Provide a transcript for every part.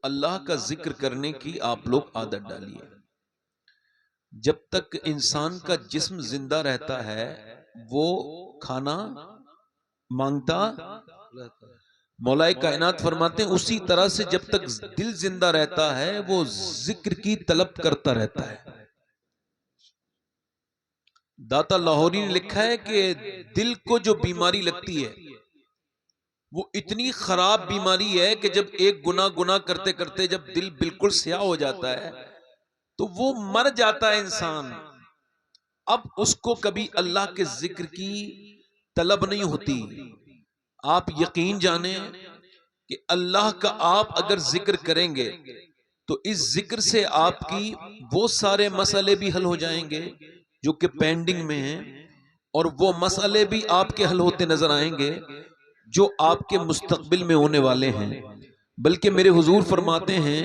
अल्लाह का जिक्र करने की आप लोग आदत डालिए। जब तक इंसान का जिस्म जिंदा रहता है वो खाना मांगता मौलाए कायनात फरमाते हैं, उसी तरह से जब तक दिल जिंदा रहता है वो जिक्र की तलब करता रहता है। दाता लाहौरी ने लिखा है कि दिल को जो बीमारी लगती है वो इतनी खराब बीमारी है कि जब एक गुनाह गुनाह करते करते जब दिल बिल्कुल स्याह हो जाता है तो वो मर जाता है इंसान। अब उसको कभी अल्लाह के जिक्र की तलब नहीं होती। आप यकीन जाने कि अल्लाह का आप अगर जिक्र करेंगे तो इस जिक्र से आपकी वो सारे मसले भी हल हो जाएंगे जो कि पेंडिंग में हैं, और वो मसले भी आपके हल होते नजर आएंगे जो आपके मुस्तकबिल में होने वाले हैं। बल्कि मेरे हुजूर फरमाते हैं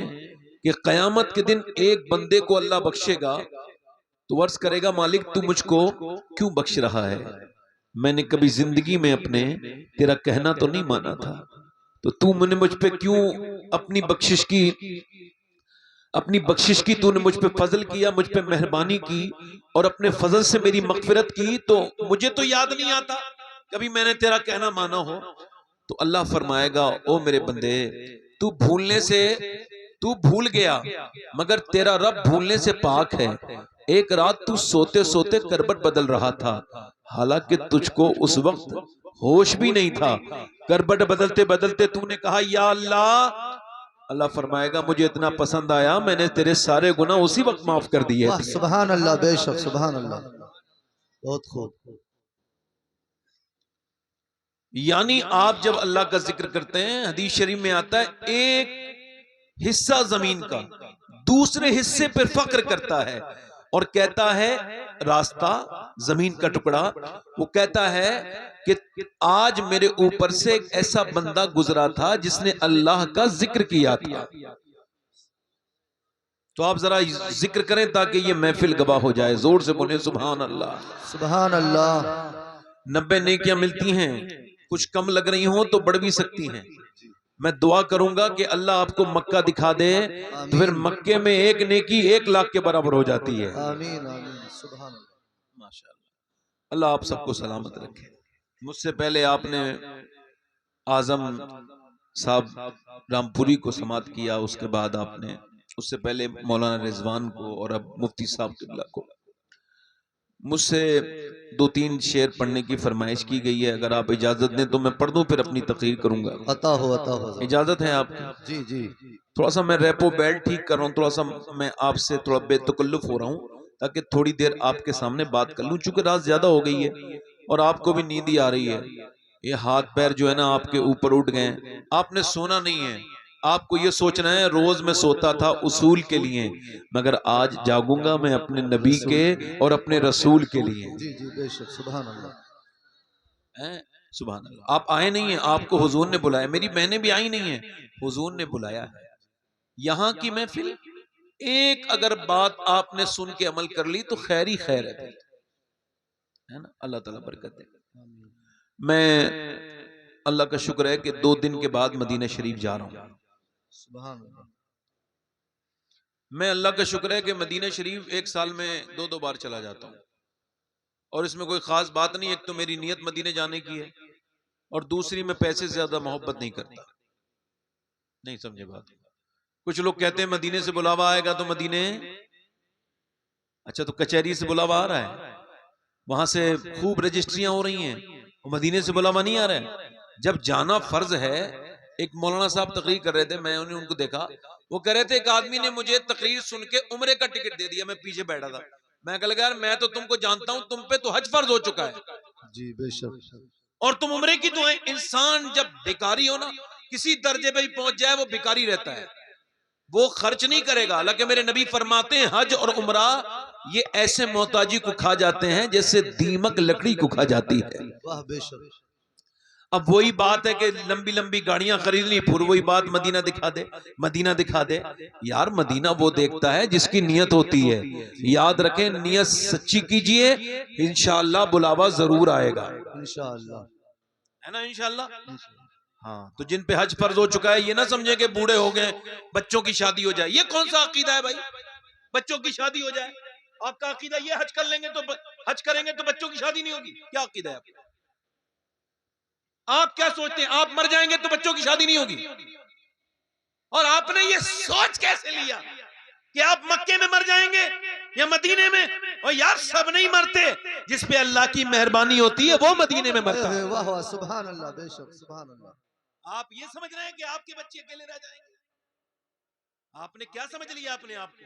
कि कयामत के दिन एक बंदे को अल्लाह बख्शेगा तो अर्ज करेगा, मालिक तू मुझको क्यों बख्श रहा है? मैंने कभी जिंदगी में अपने तेरा कहना तो नहीं माना था, तो तू मैंने मुझ पे क्यों अपनी बख्शिश की तूने मुझ पे फजल किया, मुझ पे मेहरबानी की और अपने फजल से मेरी मगफिरत की, तो मुझे तो याद नहीं आता कभी मैंने तेरा कहना माना हो। तो अल्लाह फरमाएगा, ओ मेरे बंदे, तू भूलने से तू भूल गया मगर तेरा रब भूलने से पाक है। एक रात तू सोते सोते करबट बदल रहा था, हालांकि तुझको उस वक्त होश भी नहीं था। करबट बदलते बदलते तूने कहा या अल्लाह। अल्लाह फरमाएगा, मुझे इतना पसंद आया मैंने तेरे सारे गुनाह उसी वक्त माफ कर दिए थे। सुभान अल्लाह, बेशक सुभान अल्लाह, बहुत खूब। यानी आप जब अल्लाह का जिक्र करते हैं, हदीस शरीफ में आता है, एक हिस्सा जमीन का दूसरे हिस्से पर फक्र करता है और कहता है, रास्ता जमीन का टुकड़ा, वो कहता है कि आज मेरे ऊपर से एक ऐसा बंदा गुजरा था जिसने अल्लाह का जिक्र किया था। तो आप जरा जिक्र करें ताकि ये महफिल गवाह हो जाए। जोर से बोले सुभान अल्लाह, सुभान अल्लाह। 90 नेकियां मिलती हैं, कुछ कम लग रही हो तो बढ़ भी सकती हैं। मैं दुआ करूंगा कि अल्लाह आपको मक्का दिखा दे, तो फिर मक्के में एक नेकी 1 लाख के बराबर हो जाती है। आमीन आमीन, सुभान अल्लाह। माशाअल्लाह। अल्लाह आप सबको सलामत रखे। मुझसे पहले आपने आजम साहब रामपुरी को समात किया, उसके बाद आपने उससे पहले मौलाना रिजवान को और अब मुफ्ती साहब किबला को। मुझसे 2-3 शेर पढ़ने की फरमाइश की गई है, अगर आप इजाजत दें तो मैं पढ़ दूं, फिर अपनी तकरीर करूंगा। अता हो इजाजत है आपकी? जी जी। थोड़ा सा मैं रेपो बेल्ट ठीक कर रहा हूँ, थोड़ा सा मैं आपसे थोड़ा बेतकल्लुफ हो रहा हूँ ताकि थोड़ी देर आपके सामने बात कर लूं, चूंकि रात ज्यादा हो गई है और आपको भी नींद ही आ रही है। ये हाथ पैर जो है ना आपके ऊपर उठ गए, आपने सोना नहीं है। आपको ये सोचना है रोज मैं सोता था उसूल के लिए, मगर आज जागूंगा मैं अपने नबी के और अपने रसूल के लिए। जी जी, बेशक सुभान अल्लाह। सुभान अल्लाह। आप आए नहीं है, आपको हुजूर ने बुलाया। मेरी बहनें भी आई नहीं है, हुजूर ने बुलाया है। यहाँ की महफिल, एक अगर बात आपने सुन के अमल कर ली तो खैर ही खैर है ना। अल्लाह ताला बरकत दे। मैं अल्लाह का शुक्र है कि 2 दिन के बाद मदीना शरीफ जा रहा हूं। सुभान अल्लाह। मैं अल्लाह का शुक्र है कि मदीना शरीफ 1 साल में 2-2 बार चला जाता हूं, और इसमें कोई खास बात नहीं। एक तो मेरी नियत मदीने जाने की है, और दूसरी मैं पैसे से ज्यादा मोहब्बत नहीं करता। नहीं समझे बात? कुछ लोग कहते हैं मदीने से बुलावा आएगा तो मदीने, अच्छा तो कचहरी से बुलावा आ रहा है, वहां से खूब रजिस्ट्रियां हो रही हैं, मदीने से बुलावा नहीं आ रहा है। जब जाना फर्ज है, एक मौलाना साहब तकरीर कर रहे थे, मैंने उनको देखा, वो कह रहे थे एक आदमी ने मुझे तकरीर सुन के उम्रे का टिकट दे दिया, मैं पीछे बैठा था। मैं कह लगा यार मैं तो तुमको जानता हूं, तुम पे तो हज फर्ज हो चुका है जी बेशक। और तुम उम्रे की तो है। इंसान जब भिखारी हो ना, किसी दर्जे पे भी पहुंच जाए वो भिखारी रहता है, वो खर्च नहीं करेगा। हालांकि मेरे नबी फरमाते हैं हज और उम्रा ये ऐसे मोहताजी को खा जाते हैं जैसे दीमक लकड़ी को खा जाती है। वाह बेशक। अब वही बात है कि लंबी लंबी गाड़ियां खरीद ली, फिर वही बात मदीना दिखा दे, मदीना दिखा दे। यार मदीना वो देखता है जिसकी नियत होती है। याद रखें, नियत सच्ची कीजिए, इंशाअल्लाह बुलावा जरूर आएगा। इंशाअल्लाह, है ना, इंशाअल्लाह। हाँ, तो जिन पे हज फर्ज हो चुका है ये ना समझे कि बूढ़े हो गए बच्चों की शादी हो जाए। ये कौन सा अकीदा है भाई, बच्चों की शादी हो जाए? आपका अकीदा ये हज कर लेंगे तो हज करेंगे तो बच्चों की शादी नहीं होगी? क्या अकीदा है आपका? आप क्या सोचते हैं आप मर जाएंगे तो बच्चों की शादी नहीं होगी? और आपने ये सोच कैसे लिया कि आप मक्के में मर जाएंगे या मदीने में? और यार सब नहीं मरते, जिस पे अल्लाह की मेहरबानी होती है वो मदीने में मरता है। वाह वाह सुभान अल्लाह, बेशक सुभान अल्लाह। आप ये समझ रहे हैं कि आपके बच्चे अकेले रह जाएंगे? आपने क्या समझ लिया अपने आप को?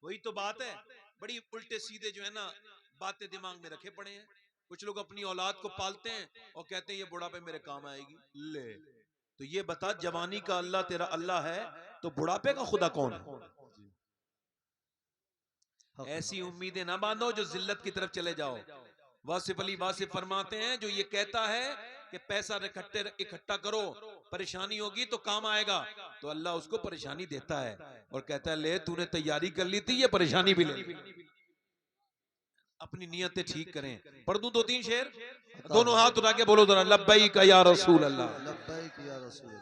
वही तो बात है, बड़ी उल्टे सीधे जो है ना बातें दिमाग में रखे पड़े हैं। कुछ लोग अपनी औलाद को पालते हैं और कहते हैं ये बुढ़ापे मेरे काम आएगी। ले, तो ये बता, जवानी का अल्लाह तेरा अल्लाह है तो बुढ़ापे का खुदा कौन है? ऐसी उम्मीदें ना बांधो जो जिल्लत की तरफ चले जाओ। वासिफ अली वासिफ फरमाते हैं जो ये कहता है कि पैसा इकट्ठा करो, परेशानी होगी तो काम आएगा, तो अल्लाह उसको परेशानी देता है और कहता है ले तूने तैयारी कर ली थी, ये परेशानी भी ले ली। अपनी नियतें ठीक करें। पढ़ दूं दो तीन शेर? दोनों हाथ उठा के बोलो जरा, लब्बैक या रसूल अल्लाह। लब्बैक या रसूल।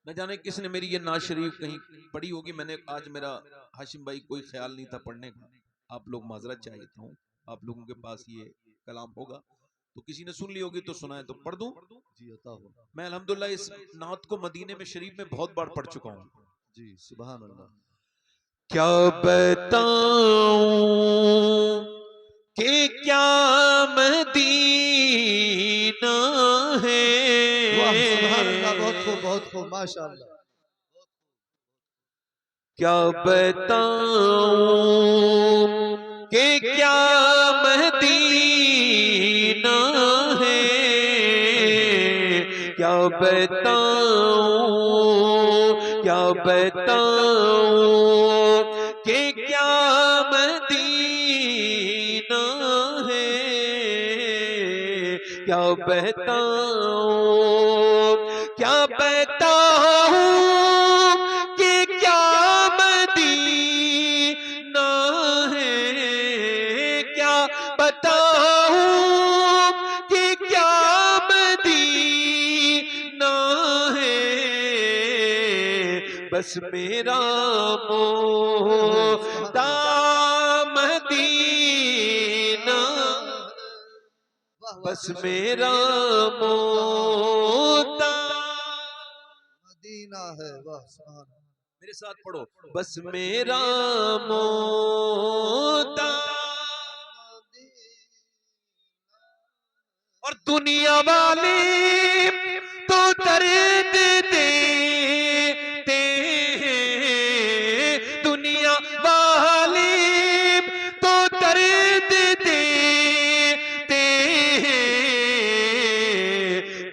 न जाने किसने मेरी ये नाज शरीफ कहीं पढ़ी होगी, मैंने आज मेरा हाशिम भाई कोई ख्याल नहीं था पढ़ने का। आप लोग माजरत चाहता हूँ, आप लोगों के पास ये कलाम होगा तो किसी ने सुन ली होगी तो सुना है तो पढ़ दूं। जी अता हो। मैं अल्हम्दुलिल्लाह इस नात को मदीने में शरीफ में बहुत बार पढ़ चुका हूँ। जी सुभान अल्लाह। क्या बताऊं कि क्या मदीना है। वाह सुभान अल्लाह, बहुत खूब बहुत खूब माशाअल्लाह। क्या बताऊं कि क्या मदीना है। क्या बताऊं, क्या बताऊं कि क्या मदीना है। क्या बताऊं, क्या बताऊं कि क्या मदीना है। क्या बताऊं कि क्या मदीना है। बस मेरा मोहता मदीना, बस मेरा मोहता मदीना है। वाह सुभान। मेरे साथ पढ़ो, बस मेरा मोहता और दुनिया वाले तो दर्द देते हैं। दुनिया वाले तो दर्द देते हैं।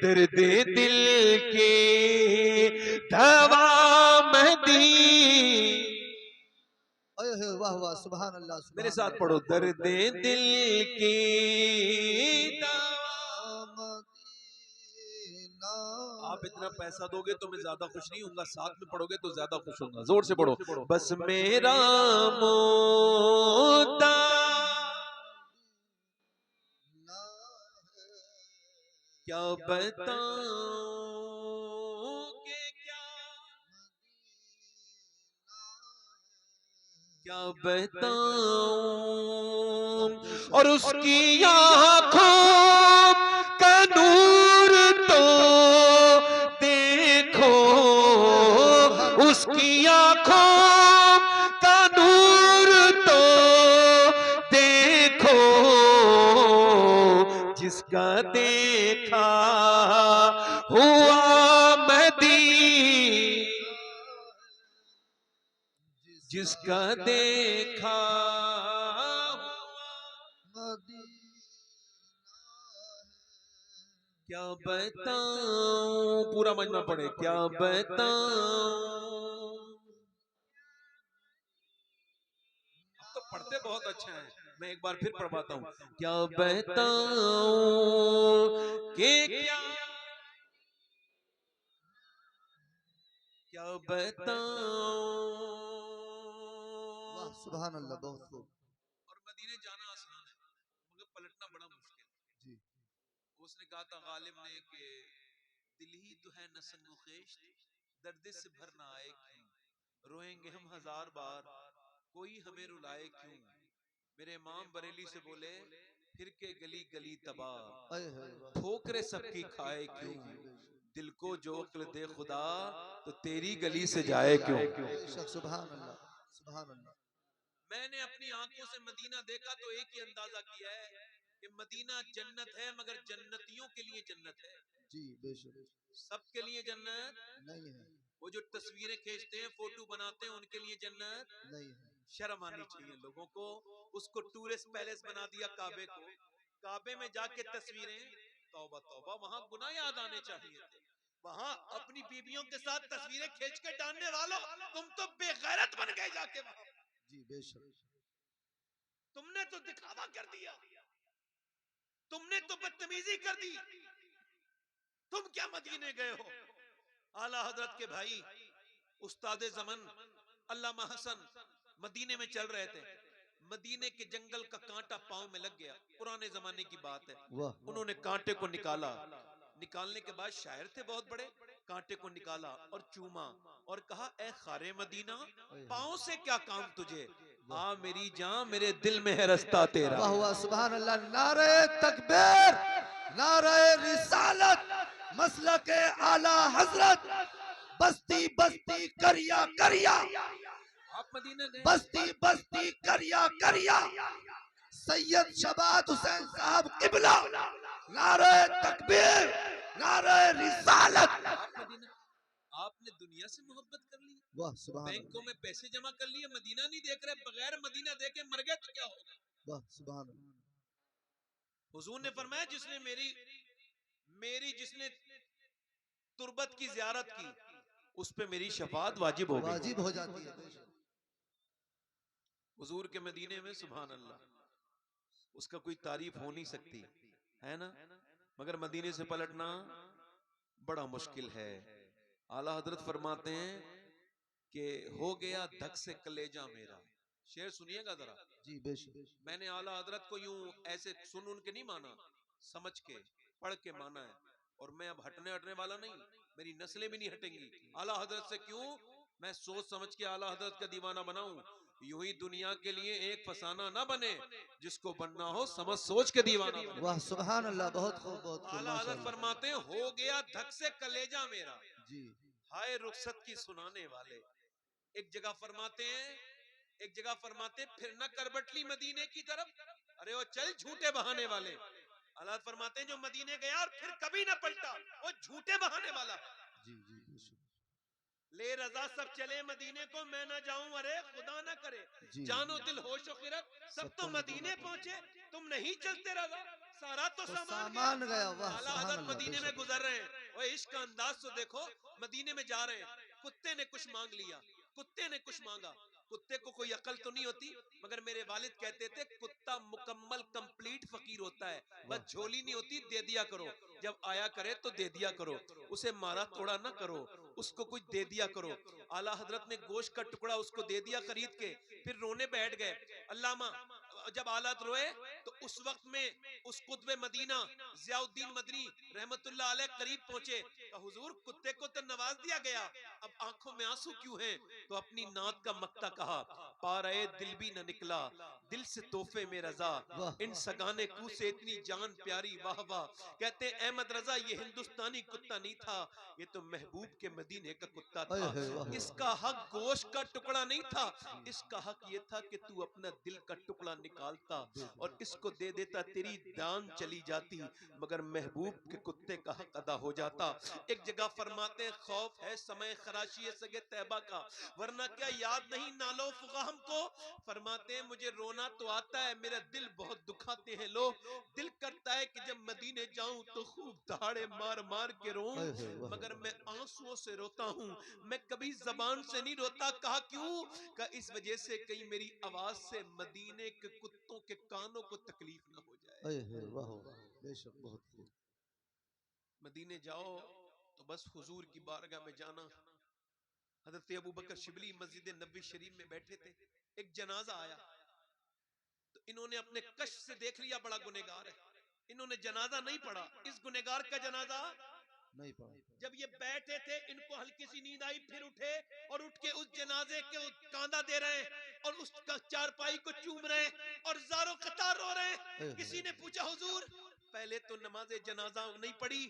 दर्द दिल के दवा मदी। वाह वाह सुभान अल्लाह। मेरे साथ पढ़ो, दर्द दिल की मदीना। आप इतना पैसा दोगे तो मैं ज्यादा खुश नहीं होऊंगा, साथ में पढ़ोगे तो ज्यादा खुश होऊंगा। जोर से पढ़ो, बस मेरा मोहता। क्या बताऊं कि क्या बताऊं और उसकी आंखों का नूर तो देखो। उसकी आंखों का नूर तो देखो। जिसका देखा हुआ मदी, जिसका देखा क्या बताऊं। पूरा मजमा पड़े, क्या बताऊं। अब तो पढ़ते बहुत अच्छा है, मैं एक बार फिर पढ़वाता हूं। क्या बताऊं कि क्या बताऊं। सुभान अल्लाह, बहुत खूब। और मदीने जाना आसान है मगर पलटना बड़ा मुश्किल। जी उसने कहा था गालिब ने कि दिल ही तो है न संगोखेश, दर्द से भर ना आए क्यों, रोएंगे हम हजार बार, कोई हमें रुलाए क्यों। मेरे इमाम बरेली से बोले, फिर के गली गली तबाह, अय है वाह। ठोकरे सबकी खाए क्यों, आएगी बेशक। दिल को जो अक्ल दे खुदा, तो तेरी गली से जाए क्यों। बेशक सुभान अल्लाह सुभान अल्लाह। मैंने अपनी आंखों से मदीना देखा तो एक ही अंदाजा किया है कि मदीना जन्नत है, मगर जन्नतियों के लिए जन्नत है, जी बेशक। सबके लिए जन्नत नहीं है वो जो तस्वीरें खींचते हैं, फोटो बनाते हैं, उनके लिए जन्नत नहीं है। शर्म आनी चाहिए लोगों को। उसको टूरिस्ट पैलेस बना दिया काबे को, काबे में जाके तस्वीरें, तौबा तौबा, वहां गुनाह याद आने चाहिए थे। वहां अपनी बीवियों के साथ तस्वीरें खींच के डालने वालों, तुम तो बेगैरत बन गए जाके वहां। जी बेशक। तुमने तो दिखावा कर दिया, तुमने तो बदतमीजी कर दी। तुम क्या मदीने गए हो। आला हजरत के भाई उस्ताद जमन अल्लामा हसन मदीने में चल रहे थे, मदीने के जंगल का कांटा पांव में लग गया, पुराने जमाने की बात है। वाह उन्होंने कांटे को निकाला, निकालने के बाद शायर थे बहुत बड़े, कांटे को निकाला और चूमा और कहा, ए खारे मदीना, पांव से क्या काम तुझे, आ मेरी जान, मेरे दिल में है रास्ता तेरा। वाह वाह सुभान अल्लाह। नारे तकबीर, नारे रिसालत, मसलक आला हजरत, बस्ती बस्ती करिया करिया, आप मदीना गए, बस्ती बस्ती करिया करिया, सैयद शबात हुसैन साहब किबला। नारे तकबीर, नारे रिसालत। आप मदीना, आपने दुनिया से मोहब्बत कर ली, वाह सुभान बैंकों में पैसे जमा कर लिए, मदीना नहीं देख रहे, बगैर मदीना देखे मर गए तो क्या होगा। वाह सुभान अल्लाह। हुजूर ने फरमाया, जिसने मेरी मेरी जिसने तुर्बत की जियारत की, उस पे मेरी शफात वाजिब हो गई। वाजिब हो जाती है बेशक। हुजूर के मदीने में सुभान अल्लाह, उसका कोई तारीफ हो नहीं सकती है ना, मगर मदीने से पलटना बड़ा मुश्किल है। आला हजरत फरमाते हैं कि हो गया धक से कलेजा मेरा। शेर सुनिएगा जरा, जी बेशक। मैंने आला हजरत को यूं ऐसे सुन उन के नहीं माना, समझ के पढ़ के माना है, और मैं अब हटने हटने वाला नहीं, मेरी नस्लें भी नहीं हटेंगी आला हजरत से। क्यों? मैं सोच समझ के आला हजरत का दीवाना बनाऊं। यूं ही दुनिया के लिए एक फसाना ना बने, जिसको बनना हो समझ सोच के दीवाना बने। वाह सुभान अल्लाह। बहुत खूब बहुत खूब आला हजरत माशाअल्लाह। फरमाते हैं, हो गया धक से कलेजा मेरा, जी हाय रुखसत की सुनाने वाले। एक जगह फरमाते हैं, एक जगह फरमाते हैं, फिर न करबटली मदीने की तरफ, अरे वो चल झूठे बहाने वाले। अल्लाह फरमाते हैं, जो मदीने गया और फिर कभी ना पलटा, वो झूठे बहाने वाला है। जी जी बेशक। ले रजा सब चले मदीने को, मैं ना जाऊं, अरे खुदा ना करे, जी जानो दिल होश और खिरत सब तो मदीने पहुंचे, तुम नहीं चलते रजा, सारा तो तो सामान सामान गया। गया। वाह आला सुभान हजरत अल्लाह मदीने में बेशक। गुजर रहे हैं, वो इश्क का अंदाज तो देखो, मदीने में जा रहे हैं, कुत्ते ने कुछ मांग लिया, कुत्ते ने कुछ मांगा, कुत्ते को कोई अकल तो नहीं होती, मगर मेरे वालिद कहते थे, कुत्ता मुकम्मल कंप्लीट फकीर होता है, बस झोली नहीं होती, दे दिया करो, जब आया करे तो दे दिया करो, उसे मारा तोड़ा ना करो, उसको कुछ दे दिया करो। आला हजरत ने गोश्त का टुकड़ा उसको दे दिया खरीद के, फिर रोने बैठ गए। अल्लामा जब आलत रोए तो उस वक्त में उस कुतबे मदीना जियाउद्दीन मदनी रहमतुल्लाह अलैह करीब पहुंचे, तो हुजूर कुत्ते को तो नवाज दिया गया, अब आंखों में आंसू क्यों हैं? तो अपनी नात का मक्ता कहा, पा रहे दिल भी न निकला, दिल से तोहफे में रजा, वाह इन सगाने कू से इतनी जान प्यारी, वाह वाह। कहते अहमद रजा ये हिंदुस्तानी कुत्ता नहीं था, ये तो महबूब के मदीने का कुत्ता अय था। है वाह इसका हक गोश्त का टुकड़ा नहीं था, इसका हक ये था कि तू अपना दिल का टुकड़ा निकालता दे और इसको दे देता, तेरी जान चली जाती, मगर महबूब के कुत्ते का हक अदा हो जाता। एक जगह फरमाते हैं, खौफ है समय खराशी सगे तैबा का, वरना क्या याद नहीं नालो फुगा हमको। फरमाते हैं, मुझे रोना तो आता है, मेरा दिल बहुत दुखाते हैं लोग, दिल करता है कि जब मदीने जाऊं तो खूब दहाड़े मार मार के रोऊं, अय है वाह मगर मैं आंसुओं से रोता हूं, मैं कभी जबान से नहीं रोता। कहा क्यों? कहा इस वजह से कहीं मेरी आवाज से मदीने के कुत्तों के कानों को तकलीफ ना हो जाए। अय है वाह बेशक। बहुत खूब। मदीने जाओ तो बस हुजूर की बारगाह में जाना। हजरत अबू बकर शिबली मस्जिद नबी शरीफ में बैठे थे, एक जनाजा आया, तो इन्होंने अपने कश से देख लिया बड़ा गुनहगार है, इन्होंने जनाजा नहीं पढ़ा, इस गुनहगार का जनाजा नहीं पढ़ा। जब ये बैठे थे इनको हल्की सी नींद आई, फिर उठे और उठ के उस जनाजे के कांधा दे रहे हैं और उस चारपाई को चूम रहे हैं और ज़ारो कतार रो रहे हैं। किसी ने पूछा हुजूर पहले तो नमाज जनाजा नहीं पढ़ी,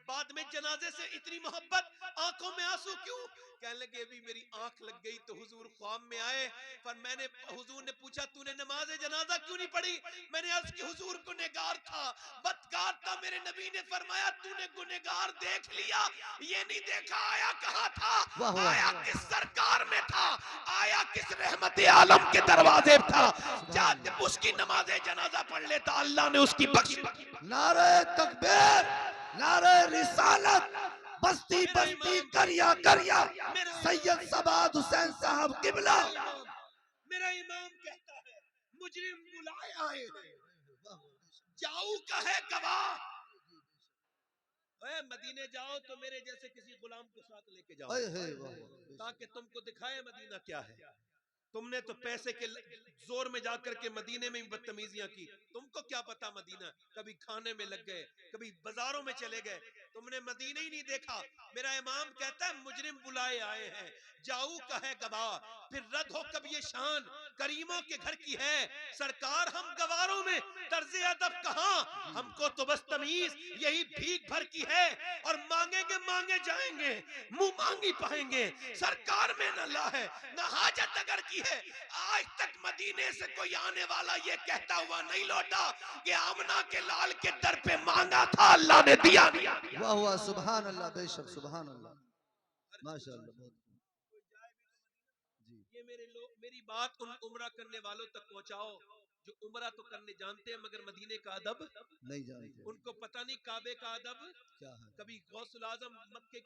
बाद में जनाजे से इतनी मोहब्बत, आंखों में आंसू क्यों? कहने लगे अभी मेरी आंख लग गई तो हुजूर ख्वाब में आए। पर मैंने, हुजूर ने पूछा तूने नमाज जनाजा क्यों नहीं पढ़ी? मैंने अर्ज की हुजूर गुनहगार था, बदकार था। मेरे नबी ने फरमाया तूने गुनहगार देख लिया, ये नहीं देखा आया कहां था, वाह वाह। आया किस सरकार में था, आया किस रहमत आलम के दरवाजे था। जाते उसकी नमाज जनाजा पढ़ लेता, अल्लाह ने उसकी बख्श। नारे तकबीर, नारे रिसालत, बस्ती बस्ती करिया करिया, सैयद सबाद हुसैन साहब किबला। मेरा इमाम कहता है मुजरिम बुलाए आए हैं, जाऊ का है गवाह। मदीने जाओ तो मेरे जैसे किसी गुलाम को साथ लेके जाओ, ताकि तुमको दिखाए मदीना क्या है। तुमने तो पैसे के जोर में जाकर के मदीने में बदतमीजियां की, तुमको क्या पता मदीना। कभी खाने में लग गए, कभी बाजारों में चले गए, तुमने मदीना ही नहीं देखा। मेरा इमाम कहता है मुजरिम बुलाए आए हैं, जाऊ का है गवाह। फिर रद हो कब ये शान करीमों के घर की है, सरकार हम गवारों में तर्ज अदब कहां, हमको तो बस तमीज यही भीख भर की है। और मांगेंगे मांगे जाएंगे, मुंह मांगी पाएंगे, सरकार में न ला है न हाजत अगर की है। आज तक मदीने से कोई आने वाला ये कहता हुआ नहीं लौटा कि आमना के लाल के दर पे मांगा था अल्लाह ने दिया नहीं। वाह वाह, सुभान अल्लाह, बेशक सुभान अल्लाह, माशाअल्लाह। बहुत जी। ये मेरे लोग, मेरी बात उन उम्रा करने वालों तक पहुंचाओ जो उम्रा तो करने जानते हैं मगर मदीने का अदब नहीं जानते, उनको पता नहीं, काबे का अदब क्या है। कभी गौसुल आजम मक्के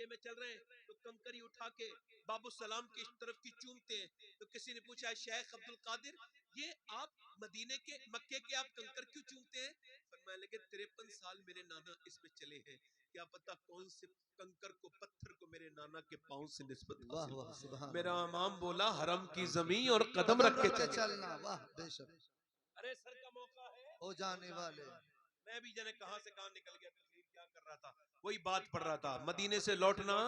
में चल रहे हैं तो कंकरी उठा के बाबू सलाम की तरफ की चूमते हैं। तो किसी ने पूछा शेख अब्दुल कादिर ये आप मदीने के मक्के के आप कंकर क्यों चूमते हैं? फरमाने लगे 53 साल मेरे नाना इसमें चले हैं, क्या पता कौन से कंकर को पत्थर को मेरे नाना के पांव से निस्बत वाह हासिल। वाह, सुभान मेरा अल्लाह। इमाम बोला हरम की जमीन और कदम कदम रख के रख के चलना। चलना, वाह बेशक। अरे सर का मौका है हो जाने वाले। मैं भी जाने कहां से कहां निकल गया, तकरीर क्या कर रहा था, वही बात पढ़ रहा था। मदीने से लौटना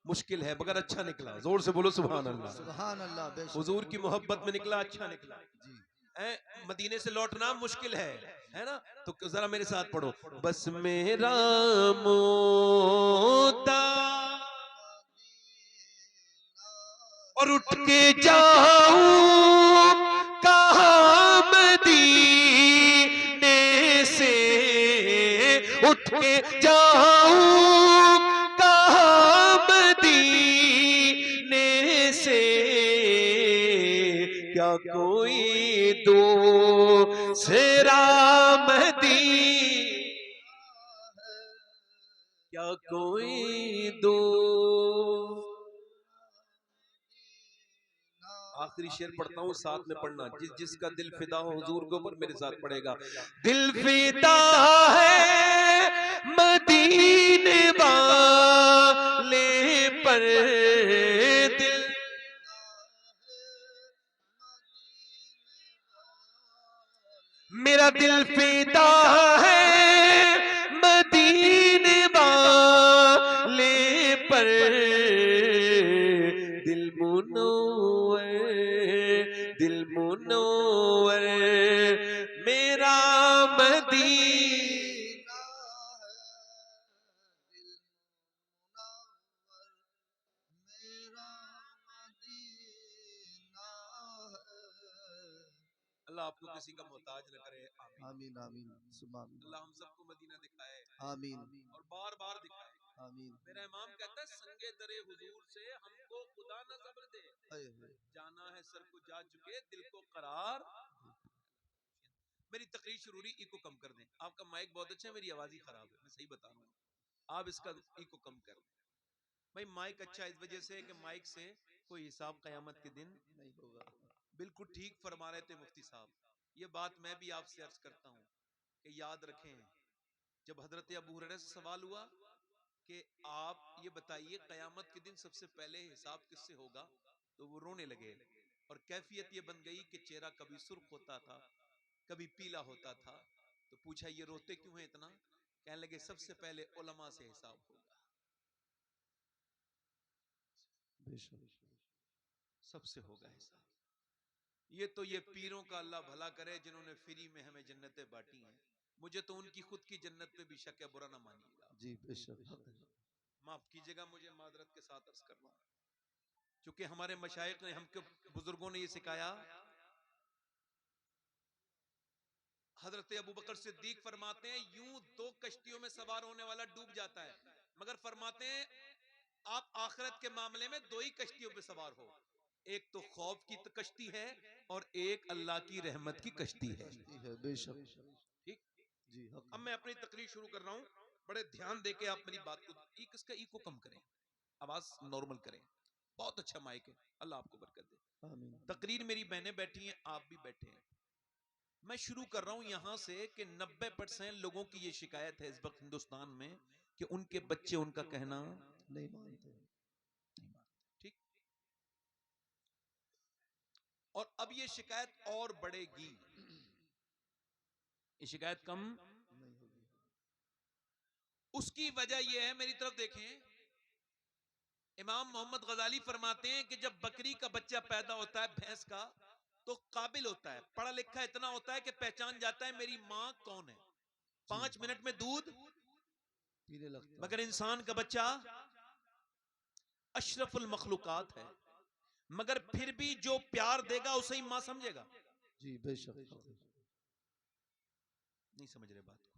मुश्किल है मगर अच्छा निकला, जोर से बोलो सुभान अल्लाह। सुभान अल्लाह, बेशक। हुजूर की मोहब्बत में निकला, अच्छा निकला। जी। मदीने से लौटना मुश्किल है ना? तो जरा मेरे साथ पढ़ो, बस मेरा मोता और उठ के जाऊं कहां मदीने से, उठ के जाऊं कहां मदीने से, क्या कोई दूसरा मदीना, क्या कोई दो। आखिरी शेर पढ़ता हूँ, साथ में पढ़ना, जिसका दिल फिदा हो हुजूर के ऊपर मेरे साथ पढ़ेगा। दिल फिदा है मदीने वाले पर, दिल मेरा दिल फिदा है मदीने वाले पर, दिल मुनव्वर, दिल मुनव्वर मेरा मदीना है। अल्लाह आपको किसी का मोहताज न करे, आमीन आमीन, सुभान अल्लाह हम सबको मदीना दिखाए आमीन और बार बार दिखाए। आमीन। मेरा इमाम कहता है संगे दरे हुजूर से हमको खुदा न सब्र दे, जाना है सर को जा चुके दिल को करार। मेरी तकरीर शुरू हुई, इको कम कर दें। आपका माइक बहुत अच्छा है, मेरी आवाज ही खराब है, मैं सही बता रहा हूँ, आप इसका इको कम कर दें। भाई माइक अच्छा इस वजह से कि माइक से कोई हिसाब कयामत के दिन नहीं होगा। बिल्कुल ठीक फरमा रहे थे मुफ्ती साहब। ये बात मैं भी आपसे अर्ज करता हूँ कि याद रखें, जब हजरत अबू हुरैरा से सवाल हुआ कि आप ये बताइए कयामत के दिन सबसे पहले हिसाब किससे होगा, तो वो रोने लगे और कैफियत ये बन गई कि चेहरा कभी सुर्ख होता था कभी पीला होता था। तो पूछा ये रोते क्यों है इतना? कहने लगे सबसे पहले उलमा से हिसाब होगा, सबसे होगा हिसाब। ये पीरों का अल्लाह भला करे जिन्होंने फ्री में हमें जन्नतें बांटी हैं। मुझे तो उनकी खुद की जन्नत पे भी शक है, बुरा ना मानिएगा जी बेशक। माफ कीजिएगा, मुझे मादरत के साथ अर्ज करना, क्योंकि हमारे मशाइख ने, हमके बुजुर्गों ने ये सिखाया। हजरत अबू बकर सिद्दीक फरमाते हैं यूं 2 कश्तियों में सवार होने वाला डूब जाता है, मगर फरमाते हैं आप आखिरत के मामले में 2 ही कश्तियों पे सवार हो, एक तो खौफ की कश्ती है और एक अल्लाह की रहमत की कश्ती है। बेशक ठीक। जी। अब मैं अपनी तकरीर शुरू कर रहा हूं, बड़े ध्यान देके आप मेरी बात को, इसका ईको कम करें, आवाज नॉर्मल करें, बहुत अच्छा माइक है, अल्लाह आपको बरकत दे। आमीन। तकरीर मेरी बहनें बैठी हैं, आप भी बैठे हैं। मैं शुरू कर रहा हूं यहां से कि 90% लोगों की ये शिकायत है इस वक्त हिंदुस्तान में कि उनके बच्चे उनका कहना नहीं मानते। नहीं मानते। ठीक। और अब ये शिकायत और बढ़ेगी, ये शिकायत कम नहीं होगी। उसकी वजह यह है, मेरी तरफ देखें, इमाम मोहम्मद गजाली फरमाते हैं कि जब बकरी का बच्चा पैदा होता है, भैंस का, तो काबिल होता है, पढ़ा लिखा इतना होता है कि पहचान जाता है मेरी मां कौन है, 5 मिनट में दूध पीने लगता। मगर इंसान का बच्चा अशरफुल मखलूकात है, मगर फिर भी जो प्यार देगा उसे ही मां समझेगा। जी बेशक। नहीं समझ रहे बात को।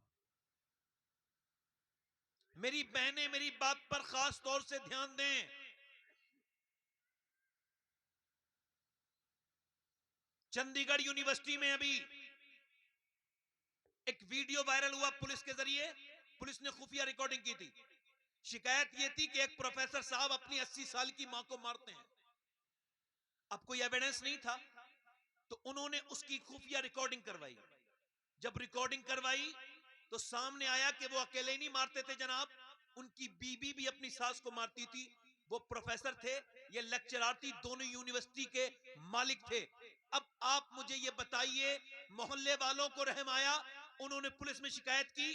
मेरी बहनें मेरी बात पर खास तौर से ध्यान दें। चंडीगढ़ यूनिवर्सिटी में अभी एक वीडियो वायरल हुआ पुलिस के जरिए, पुलिस ने खुफिया रिकॉर्डिंग की थी। शिकायत यह थी कि एक प्रोफेसर साहब अपनी 80 साल की मां को मारते हैं। अब कोई एविडेंस नहीं था तो उन्होंने उसकी खुफिया रिकॉर्डिंग करवाई। जब रिकॉर्डिंग करवाई तो सामने आया कि वो अकेले नहीं मारते थे जनाब, उनकी बीबी भी अपनी सास को मारती थी। वो प्रोफेसर थे, ये लेक्चरर थी, दोनों यूनिवर्सिटी के मालिक थे। अब आप मुझे ये बताइए, मोहल्ले वालों को रहम आया? उन्होंने पुलिस में शिकायत की,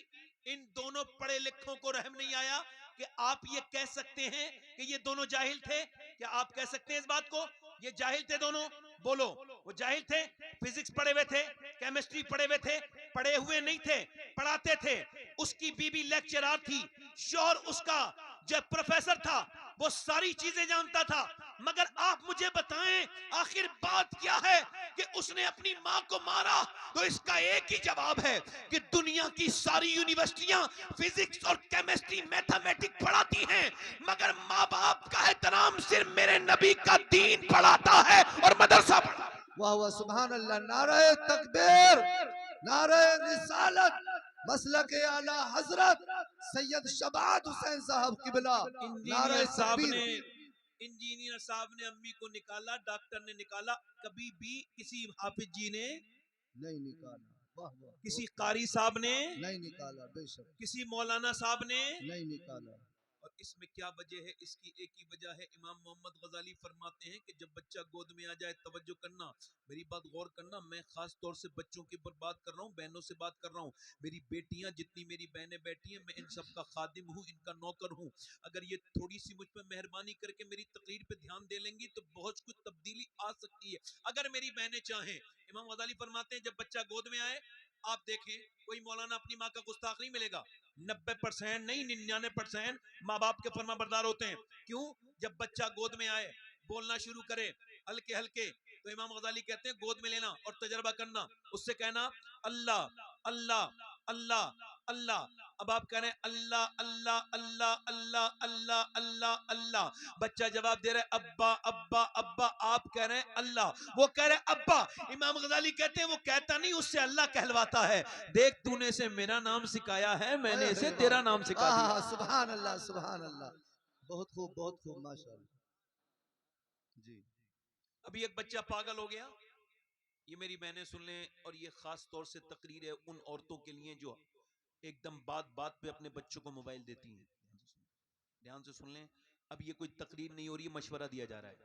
इन दोनों पढ़े लिखों को रहम नहीं आया कि आप ये कह सकते हैं कि ये दोनों जाहिल थे? क्या आप कह सकते हैं इस बात को ये जाहिल थे दोनों? बोलो, वो जाहिल थे? फिजिक्स पढ़े हुए थे, केमिस्ट्री पढ़े हुए थे? पढ़े हुए नहीं थे, पढ़ाते थे। उसकी बीबी लेक्चरर थी, शोहर उसका जब प्रोफेसर था, वो सारी चीजें जानता था। मगर आप मुझे बताएं आखिर बात क्या है कि उसने अपनी मां को मारा? तो इसका एक ही जवाब है कि दुनिया की सारी यूनिवर्सिटियां फिजिक्स और केमिस्ट्री मैथमेटिक्स पढ़ाती हैं, मगर माँ बाप का एहतराम सिर्फ मेरे नबी का दीन पढ़ाता है और मदरसा पढ़ाता है। वाह वाह सुभान अल्लाह। नारे तकबीर, नारे रिसालत, मसलक आला हजरत सैयद शबाद हुसैन साहब किबला। नारे इंजीनियर साहब तकबीर। ने इंजीनियर साहब ने अम्मी को निकाला, डॉक्टर ने निकाला, कभी भी किसी हाफिज जी ने नहीं निकाला। वाह वाह। किसी कारी साहब ने नहीं निकाला। बेशक किसी मौलाना साहब ने नहीं निकाला। और इसमें क्या वजह है? इसकी एक ही वजह है, इमाम मोहम्मद गजाली फरमाते हैं कि जब बच्चा गोद में आ जाए, तवज्जो करना, मेरी बात गौर करना, मैं खास तौर से बच्चों के ऊपर बात कर रहा हूँ, बहनों से बात कर रहा हूँ। मेरी बेटियां, जितनी मेरी बहनें बैठी हैं, मैं इन सब का खादिम हूँ, इनका नौकर हूँ। अगर ये थोड़ी सी मुझ पर मेहरबानी करके मेरी तकरीर पे ध्यान दे लेंगी तो बहुत कुछ तब्दीली आ सकती है, अगर मेरी बहनें चाहें। इमाम गजाली फरमाते हैं जब बच्चा गोद में आए, आप देखें कोई मौलाना अपनी माँ का गुस्ताख नहीं मिलेगा। 90% नहीं, 99% माँ बाप के फरमा बरदार होते हैं। क्यों? जब बच्चा गोद में आए, बोलना शुरू करे हल्के हल्के, तो इमाम गजाली कहते हैं गोद में लेना और तजर्बा करना, उससे कहना अल्लाह अल्लाह अल्लाह अल्लाह। अब आप कह रहे हैं अल्लाह अल्लाह अल्लाह अल्लाह अल्लाह अल्लाह अल्लाह, बच्चा जवाब दे रहा है अब्बा अब्बा अब्बा, आप कह रहे हैं अल्लाह, वो कह रहे हैं अब्बा। इमाम गजाली कहते हैं वो कहता नहीं, उससे अल्लाह कहलवाता है। देख तूने से मेरा नाम सिखाया है, मैंने इसे तेरा नाम सिखा दिया। सुभान अल्लाह सुभान अल्लाह। बहुत खूब बहुत खूब माशाअल्लाह जी। अभी एक बच्चा पागल हो गया, ये मेरी बहनें सुन लें, और ये खास तौर से तकरीर है उन औरतों के लिए जो एकदम बात बात पे अपने बच्चों को मोबाइल देती हैं। ध्यान से सुन लें, अब ये कोई तकरीर नहीं हो रही है, मशवरा दिया जा रहा है।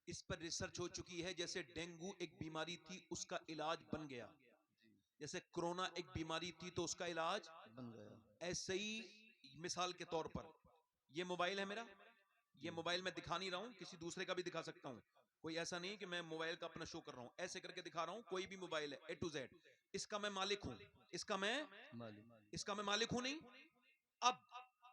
इस पर रिसर्च हो चुकी है, जैसे डेंगू एक बीमारी थी, उसका इलाज बन गया। जैसे कोरोना एक बीमारी थी तो उसका इलाज बन गया। ऐसे ही, मिसाल के तौर पर ये मोबाइल है मेरा, ये मोबाइल मैं दिखा नहीं रहा हूं, किसी दूसरे का भी दिखा सकता हूं, कोई ऐसा नहीं कि मैं मोबाइल का अपना शो कर रहा हूं, ऐसे करके दिखा रहा हूं, कोई भी मोबाइल है A to Z, इसका मैं मालिक हूं, इसका मैं मालिक। इसका मैं मालिक हूं नहीं। अब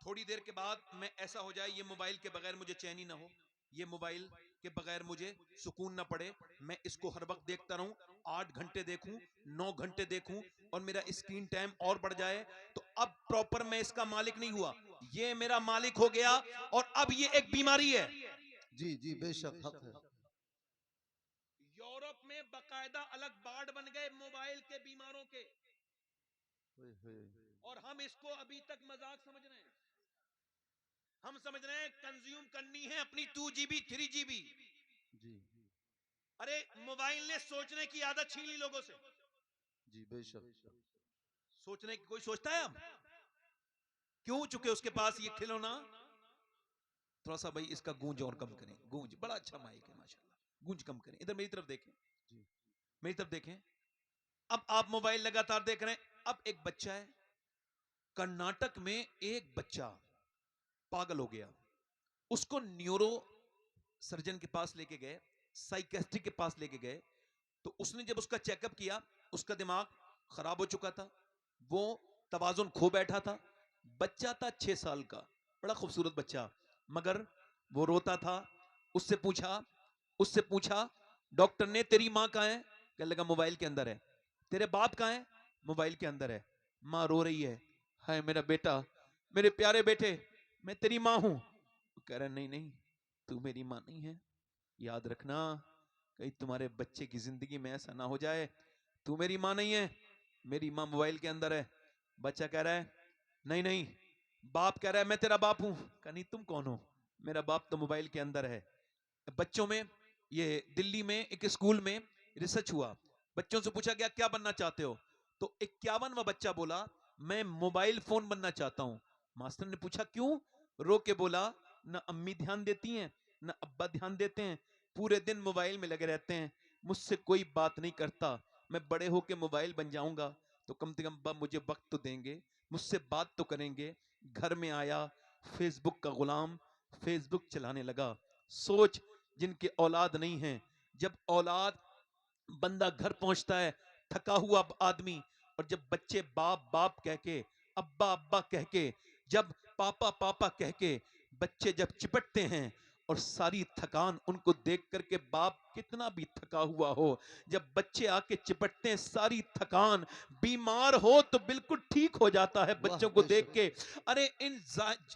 थोड़ी देर के बाद मैं ऐसा हो जाए, ये मोबाइल के बगैर मुझे चैन ही ना हो, ये मोबाइल के बगैर मुझे सुकून ना पड़े, मैं इसको हर वक्त देखता रहूं, 8 घंटे देखूं, 9 घंटे देखूं, और मेरा स्क्रीन टाइम और बढ़ जाए, तो अब प्रॉपर मैं इसका मालिक नहीं हुआ, ये मेरा मालिक हो गया, और अब ये एक बीमारी है। जी जी बेशक हक है। यूरोप में बाकायदा अलग वार्ड बन गए मोबाइल के बीमारों के, ओए होए। और हम इसको अभी तक मजाक समझ रहे हैं। हम समझ रहे हैं कंज्यूम करनी है अपनी 2 GB 3 GB। जी अरे मोबाइल ने सोचने की आदत छीन ली लोगों से। जी बेशक। सोचने की कोई सोचता है अब? क्यों? चुके उसके पास ये खिलौना। थोड़ा सा भाई इसका गूंज और कम करें, गूंज बड़ा अच्छा माइक है माशाल्लाह, गूंज कम करें, इधर मेरी तरफ देखें, जी मेरी तरफ देखें। अब आप मोबाइल लगातार देख रहे हैं। अब एक बच्चा है कर्नाटक में, एक बच्चा पागल हो गया, उसको न्यूरो सर्जन के पास लेके गए, साइकेस्ट्रिक के पास लेके गए, तो उसने जब उसका चेकअप किया, उसका दिमाग खराब हो चुका था, वो तवाजुन खो बैठा था। बच्चा था 6 साल का, बड़ा खूबसूरत बच्चा, मगर वो रोता था। उससे पूछा डॉक्टर ने, तेरी माँ कहाँ है? कहने लगा मोबाइल के अंदर है। तेरे बाप कहाँ है? मोबाइल के अंदर है। माँ रो रही है, हाय मेरा बेटा, मेरे प्यारे बेटे, मैं तेरी माँ हूं। कह रहा नहीं नहीं, तू मेरी माँ नहीं है, याद रखना, कहीं तुम्हारे बच्चे की जिंदगी में ऐसा ना हो जाए, तू मेरी माँ नहीं है, मेरी माँ मोबाइल के अंदर है। बच्चा कह रहा है नहीं नहीं। बाप कह रहा है मैं तेरा बाप हूं। कहा नहीं, तुम कौन हो? मेरा बाप तो मोबाइल के अंदर है। बच्चों में, ये दिल्ली में एक स्कूल में रिसर्च हुआ, बच्चों से पूछा गया क्या बनना चाहते हो, तो 51वां बच्चा बोला मैं मोबाइल फोन बनना चाहता हूं। मास्टर ने पूछा क्यों? रो के बोला, ना अम्मी ध्यान देती हैं, ना अब्बा ध्यान देते हैं, पूरे दिन मोबाइल में लगे रहते हैं, मुझसे कोई बात नहीं करता, मैं बड़े होके मोबाइल बन जाऊंगा तो कम से कम अब्बा मुझे वक्त तो देंगे, मुझसे बात तो करेंगे। घर में आया, फेसबुक का गुलाम, फेसबुक चलाने लगा। सोच, जिनके औलाद नहीं है, जब औलाद, बंदा घर पहुंचता है थका हुआ आदमी, और जब बच्चे बाप बाप कह के, अब्बा अब्बा कह के, जब पापा पापा कह के बच्चे जब चिपटते हैं, और सारी थकान उनको देख करके बाप कितना भी थका हुआ हो, जब बच्चे आके चिपटते हैं सारी थकान, बीमार हो तो बिल्कुल ठीक हो जाता है वाह बच्चों को देख बेशक। के। अरे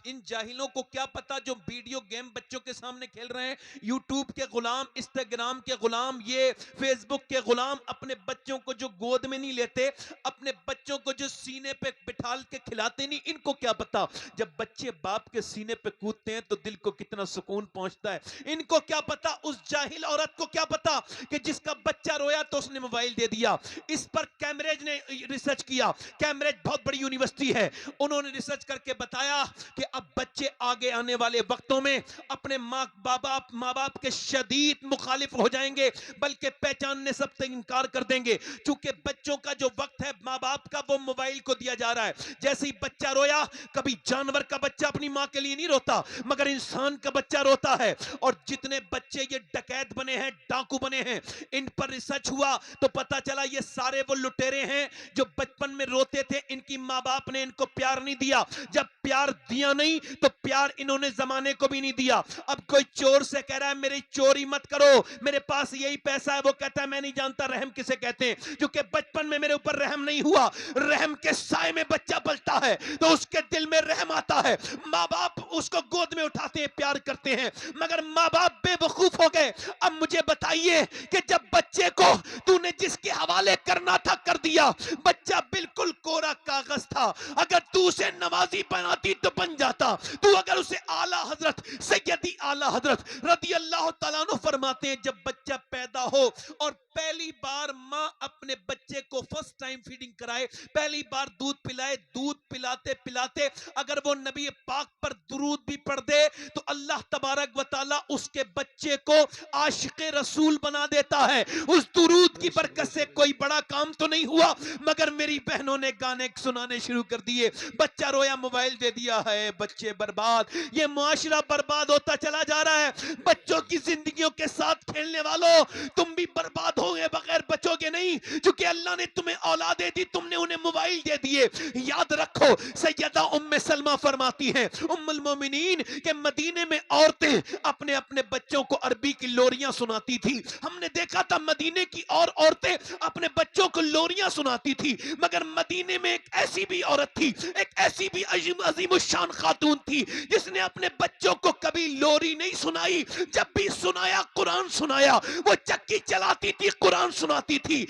इन जाहिलों को क्या पता जो वीडियो गेम बच्चों के सामने खेल रहे हैं, यूट्यूब के गुलाम, इंस्टाग्राम के गुलाम, ये फेसबुक के गुलाम, अपने बच्चों को जो गोद में नहीं लेते, अपने बच्चों को जो सीने पे बिठाल के खिलाते नहीं, इनको क्या पता जब बच्चे बाप के सीने पे कूदते हैं तो दिल को कितना सुकून पहुंचता है। इनको क्या पता, उस जाहिल औरत को क्या पता कि जिसका बच्चा रोया तो उसने मोबाइल दे दिया। इस पर कैम्ब्रिज ने रिसर्च किया, कैम्ब्रिज बहुत बड़ी यूनिवर्सिटी है, उन्होंने रिसर्च करके बताया कि अब बच्चे आगे आने वाले वक्तों में अपने माँ बाप के शदीद मुखालिफ हो जाएंगे, बल्कि पहचानने सबसे इनकार कर देंगे, क्योंकि बच्चों का जो वक्त है माँ बाप का, वो मोबाइल को दिया जा रहा है। जैसे ही बच्चा रोया, कभी जानवर का बच्चा अपनी माँ के लिए नहीं रोता, मगर इंसान का बच्चा रोता है। और जितने बच्चे ये डकैत बने हैं, डाकू बने हैं, इन पर रिसर्च हुआ तो पता चला ये सारे वो लुटेरे हैं जो बचपन में रोते थे, इनकी माँ बाप ने इनको प्यार नहीं दिया, जब प्यार दिया नहीं तो प्यार इन्होंने जमाने को भी नहीं दिया। अब कोई चोर से कह रहा है मेरी चोरी मत करो, मेरे पास यही पैसा है, वो कहता है मैं नहीं जानता रहम किसे कहते हैं, क्योंकि बचपन में मेरे ऊपर रहम नहीं हुआ। रहम के साए में बच्चा पलता है तो उसके दिल में रहम आता है, माँ बाप उसको गोद में उठाते हैं, प्यार करते हैं, मगर माँ बाप बेवकूफ हो गए। अब मुझे बताइए कि जब बच्चे को तूने जिसके हवाले करना था कर दिया, बच्चा बिल्कुल कोरा कागज था, अगर तू उसे नमाजी बनाती तो बन जाता, तू अगर उसे आला हजरत सैयदी आला हजरत रदी अल्लाह तआला अन्हु फरमाते हैं, जब बच्चा पैदा हो और पहली बार माँ अपने बच्चे को फर्स्ट टाइम फीडिंग कराए, पहली बार दूध पिलाए, दूध पिलाते पिलाते अगर वो नबी पाक पर दुरूद भी पढ़ दे तो अल्लाह तबारक व तआला उसके बच्चे को आशिक रसूल बना देता है। उस दुरूद की बरकत से कोई बड़ा काम तो नहीं हुआ, मगर मेरी बहनों ने गाने सुनाने शुरू कर दिए। बच्चा रोया, मोबाइल दे दिया है, बच्चे बर्बाद। ये मुआशरा बर्बाद होता चला जा रहा है। बच्चों की जिंदगियों के साथ खेलने वालों, तुम भी बर्बाद होगे, बगैर बचोगे नहीं, क्योंकि अल्लाह ने तुम्हें औलादे दी, तुमने उन्हें मोबाइल दे दिए। याद रखो, सैयदा उम्मे सलमा फरमाती हैं, उम्मुल मोमिनीन, के मदीने में औरतें अपने अपने बच्चों को अरबी की लोरियां सुनाती थी। हमने देखा था मदीने की और औरतें अपने बच्चों को लोरियां सुनाती थी, मगर मदीने में एक ऐसी भी औरत थी, एक ऐसी भी अजीमुशान खातून थी, जिसने अपने बच्चों को कभी लोरी नहीं सुनाई। जब भी सुनाया, कुरान सुनाया। वो चक्की चलाती थी, कुरान सुनाती थी।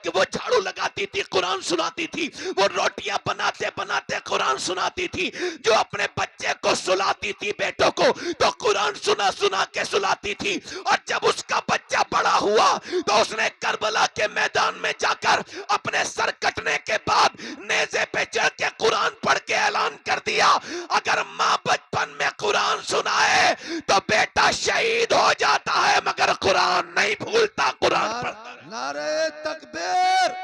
वो झाड़ू लगाती थी, कुरान सुनाती थी। वो रोटियां बनाते बनाते कुरान सुनाती थी। जो अपने बच्चे को सुलाती थी, बेटों को, तो कुरान सुना सुना के सुलाती थी। और जब उसका बच्चा बड़ा हुआ, तो उसने करबला के मैदान में जाकर अपने सर कटने के बाद नेज़े पे चढ़ के कुरान पढ़ के ऐलान कर दिया, अगर माँ बचपन में कुरान सुनाए तो बेटा शहीद हो जाता है, मगर कुरान नहीं भूलता, कुरान पढ़ता है। नारे तकबीर,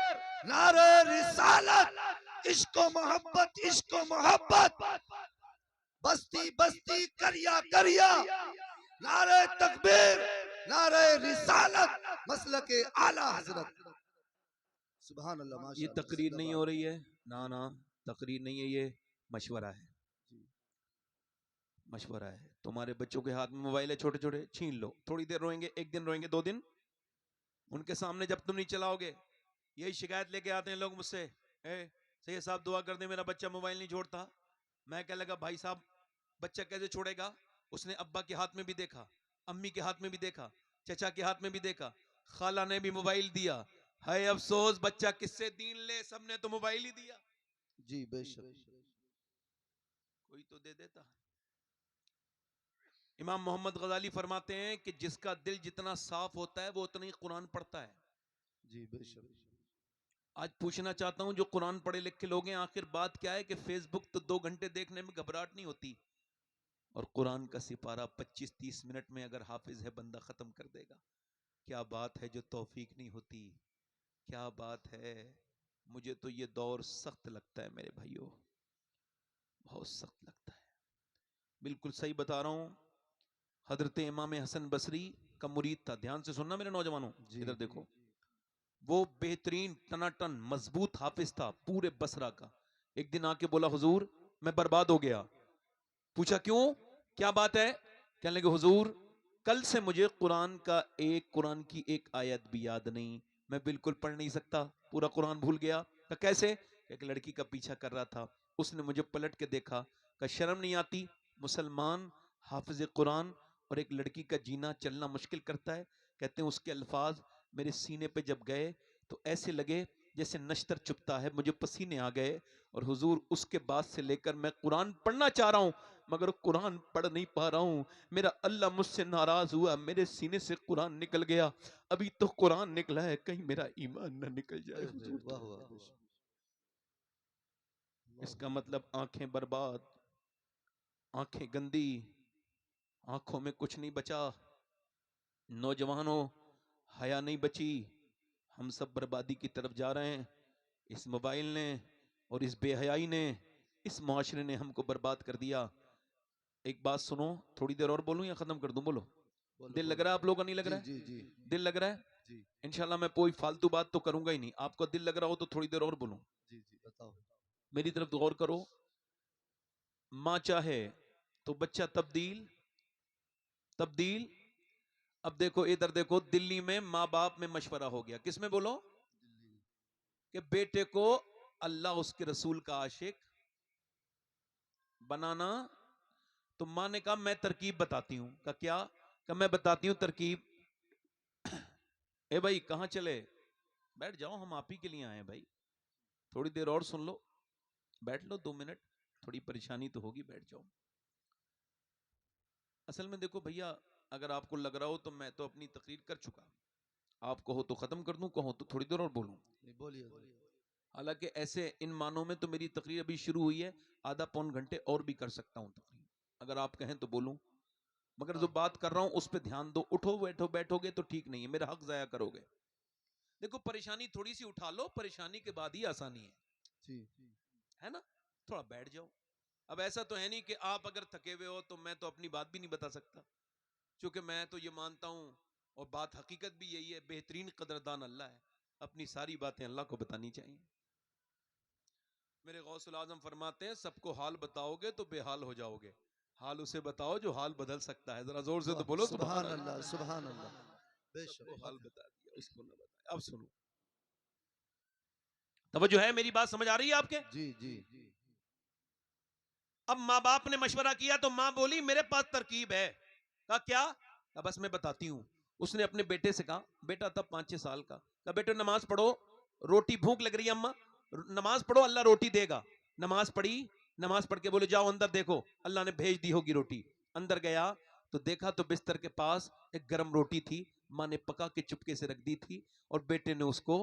नारे रिसालत, इश्क मोहब्बत, इश्क मोहब्बत, बस्ती बस्ती करिया करिया, नारे तकबीर, नारे रिसालत, मसलके आला हजरत। सुभान अल्लाह, ये माशाअल्लाह, तकरीर नहीं जिंदाबाद। हो रही है, ना ना, तकरीर नहीं है, ये मशवरा है। मशवरा है। तुम्हारे बच्चों के हाथ में मोबाइल है, छोटे छोटे, छीन लो। थोड़ी देर रोएंगे, एक दिन रोएंगे, 2 दिन, उनके सामने जब तुम नहीं चलाओगे, यही शिकायत लेके आते हैं लोग मुझसे, सैयद साहब दुआ कर दे, मेरा बच्चा मोबाइल नहीं छोड़ता। मैं क्या लगा, भाई साहब बच्चा कैसे छोड़ेगा? उसने अब्बा के हाथ में भी देखा, अम्मी के हाथ में भी देखा, चचा के हाथ में भी देखा, खाला ने भी मोबाइल दिया। है अफसोस, बच्चा किससे दीन ले, सबने तो मोबाइल ही दिया। जी बेशक। कोई तो दे देता। इमाम मोहम्मद गजाली फरमाते हैं कि जिसका दिल जितना साफ होता है, वो उतना ही कुरान पढ़ता है। जी बेशक। आज पूछना चाहता हूं, जो कुरान पढ़े लिखे लोग हैं, आखिर बात क्या है कि फेसबुक तो 2 घंटे देखने में घबराहट नहीं होती, और कुरान का सिपारा 25-30 मिनट में अगर हाफिज है बंदा खत्म कर देगा। क्या बात है जो तौफीक नहीं होती, क्या बात है। मुझे तो ये दौर सख्त लगता है मेरे भाइयों, बहुत सख्त लगता है। बिल्कुल सही बता रहा हूं। हजरत इमाम हसन बसरी का मुरीद था, ध्यान से सुनना मेरे नौजवानों, इधर देखो। वो बेहतरीन टनाटन मजबूत हाफिज था पूरे बसरा का। एक दिन आके बोला, हुजूर मैं बर्बाद हो गया। पूछा क्यों, क्या बात है? कहने लगे, हुजूर कल से मुझे कुरान की एक आयत भी याद नहीं, मैं बिल्कुल पढ़ नहीं सकता, पूरा कुरान भूल गया। कहा कैसे? एक लड़की का पीछा कर रहा था, उसने मुझे पलट के देखा, कहा शर्म नहीं आती, मुसलमान हाफिज कुरान और एक लड़की का जीना चलना मुश्किल करता है। कहते हैं उसके अल्फाज मेरे सीने पे जब गए तो ऐसे लगे जैसे नश्तर चुपता है, मुझे पसीने आ गए। और हुजूर उसके बाद से लेकर मैं कुरान पढ़ना चाह रहा हूं, मगर कुरान पढ़ नहीं पा रहा हूं। मेरा अल्लाह मुझसे नाराज हुआ, मेरे सीने से कुरान निकल गया। अभी तो कुरान निकला है, कहीं मेरा ईमान ना निकल जाए हुजूर। वाह वाह, बेशक। इसका मतलब आंखें बर्बाद, आंखें गंदी, आंखों में कुछ नहीं बचा। नौजवानों, हया नहीं बची, हम सब बर्बादी की तरफ जा रहे हैं। इस मोबाइल ने और इस बेहयाई ने, इस मुआशरे ने हमको बर्बाद कर दिया। एक बात सुनो, थोड़ी देर और बोलूं या खत्म कर दूं? बोलो। बोलो दिल लग बोलो। रहा है आप लोगों का? नहीं लग जी रहा जी है? जी दिल लग रहा है? जी इंशाल्लाह मैं कोई फालतू बात तो करूंगा ही नहीं। आपको दिल लग रहा हो तो थोड़ी देर और बोलूं। जी जी, बताओ। मेरी तरफ गौर करो। मां चाहे तो बच्चा तब्दील तब्दील। अब देखो इधर देखो, दिल्ली में माँ बाप में मशवरा हो गया, किसमें बोलो? कि बेटे को अल्लाह उसके रसूल का आशिक बनाना। तो मां ने कहा मैं तरकीब बताती हूं। का क्या? का मैं बताती हूं तरकीब। ए भाई कहां चले? बैठ जाओ, हम आप ही के लिए आए हैं भाई, थोड़ी देर और सुन लो, बैठ लो 2 मिनट, थोड़ी परेशानी तो होगी, बैठ जाओ। असल में देखो भैया, अगर आपको लग रहा हो तो मैं तो अपनी तकरीर कर चुका, आप कहो तो खत्म कर दूं, कहो तो थोड़ी देर और बोलूं। नहीं, बोलिए। हालांकि ऐसे इन मानों में तो मेरी तकरीर अभी शुरू हुई है, आधा पौन घंटे और भी कर सकता हूं तकरीर, अगर आप कहें तो बोलूं। मगर जो बात कर रहा हूं उस पर ध्यान दो। उठो बैठो बैठोगे तो ठीक नहीं है, मेरा हक जाया करोगे। देखो परेशानी थोड़ी सी उठा लो, परेशानी के बाद ही आसानी है ना। थोड़ा बैठ जाओ। अब ऐसा तो है नहीं कि आप अगर थके हुए हो तो मैं तो अपनी बात भी नहीं बता सकता, क्योंकि मैं तो ये मानता हूं और बात हकीकत भी यही है, बेहतरीन कदरदान अल्लाह है, अपनी सारी बातें अल्लाह को बतानी चाहिए। मेरे गौसुल आजम फरमाते हैं सबको हाल बताओगे तो बेहाल हो जाओगे, हाल उसे बताओ जो हाल बदल सकता है। जरा जोर से तो बोलो सुभान अल्लाह, सुभान अल्लाह। सबको हाल बता दिया, उसको ना बताया। अब सुनो, तवज्जो है, मेरी बात समझ आ रही है आपके? जी जी। अब माँ बाप ने मशवरा किया तो माँ बोली मेरे पास तरकीब है। कहा क्या? कहा बस मैं बताती हूँ। उसने अपने बेटे से कहा, बेटा तब 5-6 साल का, कहा बेटे नमाज पढ़ो, रोटी भूख लग रही है अम्मा, नमाज पढ़ो अल्लाह रोटी देगा। नमाज पढ़ी, नमाज पढ़ के बोले जाओ अंदर देखो अल्लाह ने भेज दी होगी रोटी। अंदर गया तो देखा तो बिस्तर के पास एक गर्म रोटी थी, माँ ने पका के चुपके से रख दी थी और बेटे ने उसको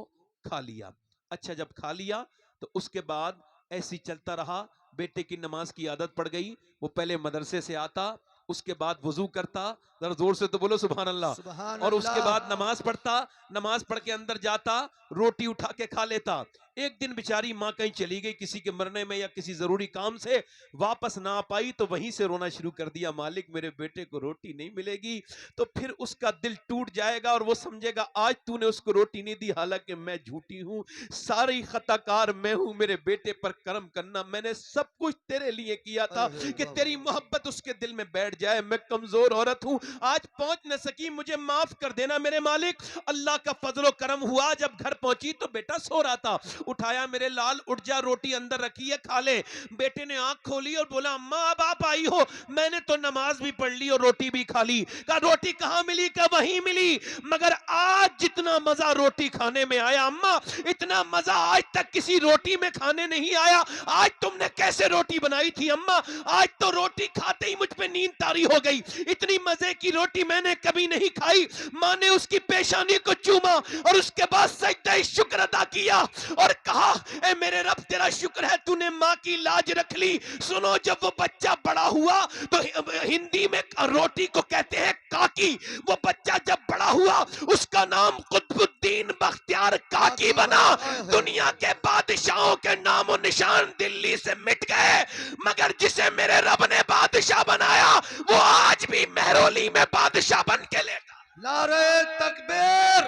खा लिया। अच्छा जब खा लिया तो उसके बाद ऐसी चलता रहा, बेटे की नमाज की आदत पड़ गई। वो पहले मदरसे से आता, उसके बाद वजू करता, जरा जोर से तो बोलो सुभान अल्लाह, सुभान और उसके अल्लाह। बाद नमाज पढ़ता, नमाज पढ़ के अंदर जाता, रोटी उठा के खा लेता। एक दिन बेचारी माँ कहीं चली गई किसी के मरने में या किसी जरूरी काम से, वापस ना आ पाई तो वहीं से रोना शुरू कर दिया, मालिक मेरे बेटे को रोटी नहीं मिलेगी। तो फिर उसका दिल टूट जाएगा और वो समझेगा आज तूने उसको रोटी नहीं दी, हालांकि मैं झूठी हूं, सारी खताकार मैं हूं, मेरे बेटे पर करम करना, मैंने सब कुछ तेरे लिए किया था कि तेरी मोहब्बत उसके दिल में बैठ जाए। मैं कमजोर औरत हूं, आज पहुंच न सकी, मुझे माफ कर देना मेरे मालिक। अल्लाह का फजलो करम हुआ, जब घर पहुंची तो बेटा सो रहा था। उठाया, मेरे लाल उठ जा, रोटी अंदर रखी है खा ले। बेटे ने आंख खोली और बोला अम्मा अब आप आई हो, मैंने तो नमाज भी पढ़ ली और रोटी भी खा ली। कहा रोटी कहां मिली? कहा वहीं मिली, मगर आज जितना मजा रोटी खाने में आया अम्मा, इतना मजा आज तक किसी रोटी में खाने नहीं आया। आज तुमने कैसे रोटी बनाई थी अम्मा? आज तो रोटी खाते ही मुझ पे नींद तारी हो गई, इतनी मजे की रोटी मैंने कभी नहीं खाई। मां ने उसकी पेशानी को चूमा और उसके बाद सजदा शुक्र अदा किया और कहा ए मेरे रब तेरा शुक्र है तूने मां की लाज रख ली। सुनो, जब वो बच्चा बड़ा हुआ तो हिंदी में रोटी को कहते हैं काकी, वो बच्चा जब बड़ा हुआ उसका नाम कुतुबुद्दीन बख्तियार काकी बना। दुनिया के बादशाहों के नामो निशान दिल्ली से मिट गए, मगर जिसे मेरे रब ने बादशाह बनाया वो आज भी महरौली में बादशाह बन के लेटा। नारे तकबीर,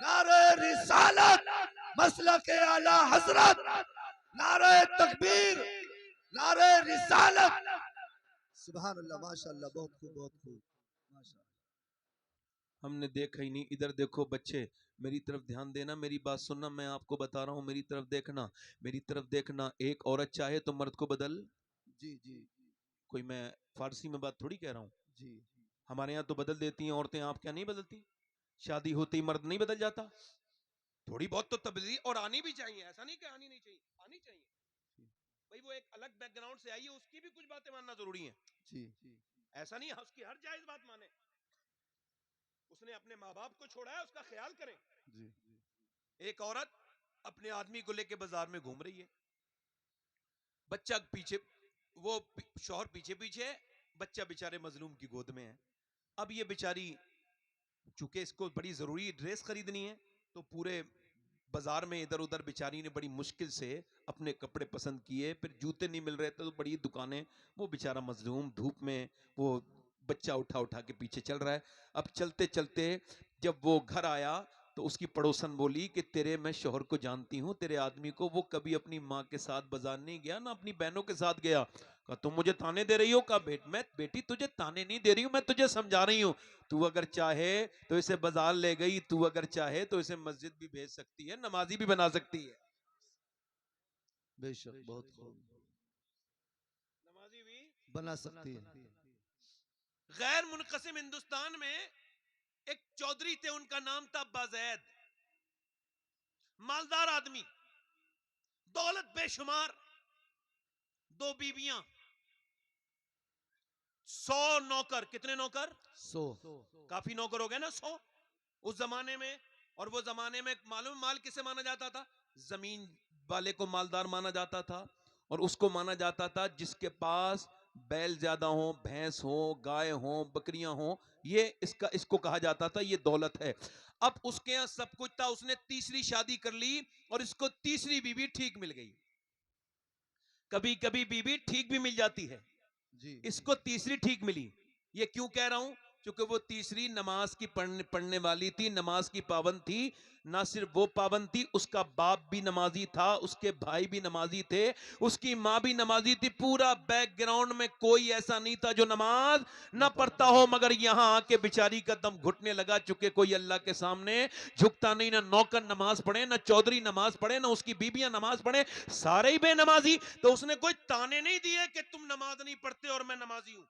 नारे रिसालत, मसलक आला हजरत, नारे तकबीर, नारे रिसालत। सुभान अल्लाह, माशाअल्लाह, बहुत खूब, बहुत खूब, माशाअल्लाह। हमने देखा ही नहीं, इधर देखो बच्चे, मेरी तरफ ध्यान देना, मेरी बात सुनना, मैं आपको बता रहा हूं, मेरी तरफ देखना, मेरी तरफ देखना। एक औरत चाहे तो मर्द को बदल, जी जी कोई मैं फारसी में बात थोड़ी कह रहा हूं, जी। हमारे यहाँ तो बदल देती हैं औरतें, आप क्या नहीं बदलती? शादी होते ही मर्द नहीं बदल जाता? थोड़ी बहुत तो तब्दीली और आनी भी चाहिए, ऐसा नहीं कि आनी नहीं चाहिए, आनी चाहिए भाई। वो एक अलग बैकग्राउंड से आई है, उसकी भी कुछ बातें मानना जरूरी है। जी ऐसा नहीं है उसकी हर जायज बात माने, उसने अपने माँ बाप को छोड़ा है, उसका ख्याल करें। जी। एक औरत अपने आदमी को लेके बाजार में घूम रही है, बच्चा पीछे, वो शौहर पीछे पीछे है, बच्चा बेचारे मजलूम की गोद में है। अब ये बेचारी, चूंकि इसको बड़ी जरूरी ड्रेस खरीदनी है, तो पूरे बाजार में इधर उधर बेचारी ने बड़ी मुश्किल से अपने कपड़े पसंद किए, फिर जूते नहीं मिल रहे थे तो बड़ी दुकानें, वो बेचारा मजलूम धूप में वो बच्चा उठा उठा के पीछे चल रहा है। अब चलते चलते जब वो घर आया तो उसकी पड़ोसन बोली कि तेरे मैं शौहर को जानती हूँ, तेरे आदमी को, वो कभी अपनी माँ के साथ बाजार नहीं गया ना अपनी बहनों के साथ गया। कहा तुम मुझे ताने दे रही हो? कहा मैं बेटी तुझे ताने नहीं दे रही हूँ, मैं तुझे समझा रही हूँ। तू अगर चाहे तो इसे बाजार ले गई, तू अगर चाहे तो इसे मस्जिद भी भेज सकती है, नमाजी भी बना सकती है। बेशक, बहुत खूब, नमाजी भी बना सकती है। गैर मुनकसिम हिंदुस्तान में एक चौधरी थे, उनका नाम था बाजैद, मालदार आदमी, दौलत बेशुमार, 2 बीवियां, 100 नौकर। कितने नौकर? 100। काफी नौकर हो गए ना 100 उस जमाने में। और वो जमाने में मालूम माल किसे माना जाता था? जमीन वाले को मालदार माना जाता था, और उसको माना जाता था जिसके पास बैल ज्यादा हो, भैंस हो, गाय हो, बकरियां हो, ये इसको कहा जाता था ये दौलत है। अब उसके यहां सब कुछ था, उसने तीसरी शादी कर ली और इसको तीसरी बीवी ठीक मिल गई। कभी कभी बीवी ठीक भी मिल जाती है, जी इसको तीसरी ठीक मिली। ये क्यों कह रहा हूं? क्योंकि वो तीसरी नमाज की पढ़ने वाली थी, नमाज की पाबंद थी। ना सिर्फ वो पाबंद थी, उसका बाप भी नमाजी था, उसके भाई भी नमाजी थे, उसकी मां भी नमाजी थी। पूरा बैकग्राउंड में कोई ऐसा नहीं था जो नमाज ना पढ़ता हो। मगर यहां आके बेचारी का दम घुटने लगा, चुके कोई अल्लाह के सामने झुकता नहीं। ना नौकर नमाज पढ़े, ना चौधरी नमाज पढ़े, ना उसकी बीबियां नमाज पढ़े, सारे ही बेनमाजी। तो उसने कोई ताने नहीं दिए कि तुम नमाज नहीं पढ़ते और मैं नमाजी हूं।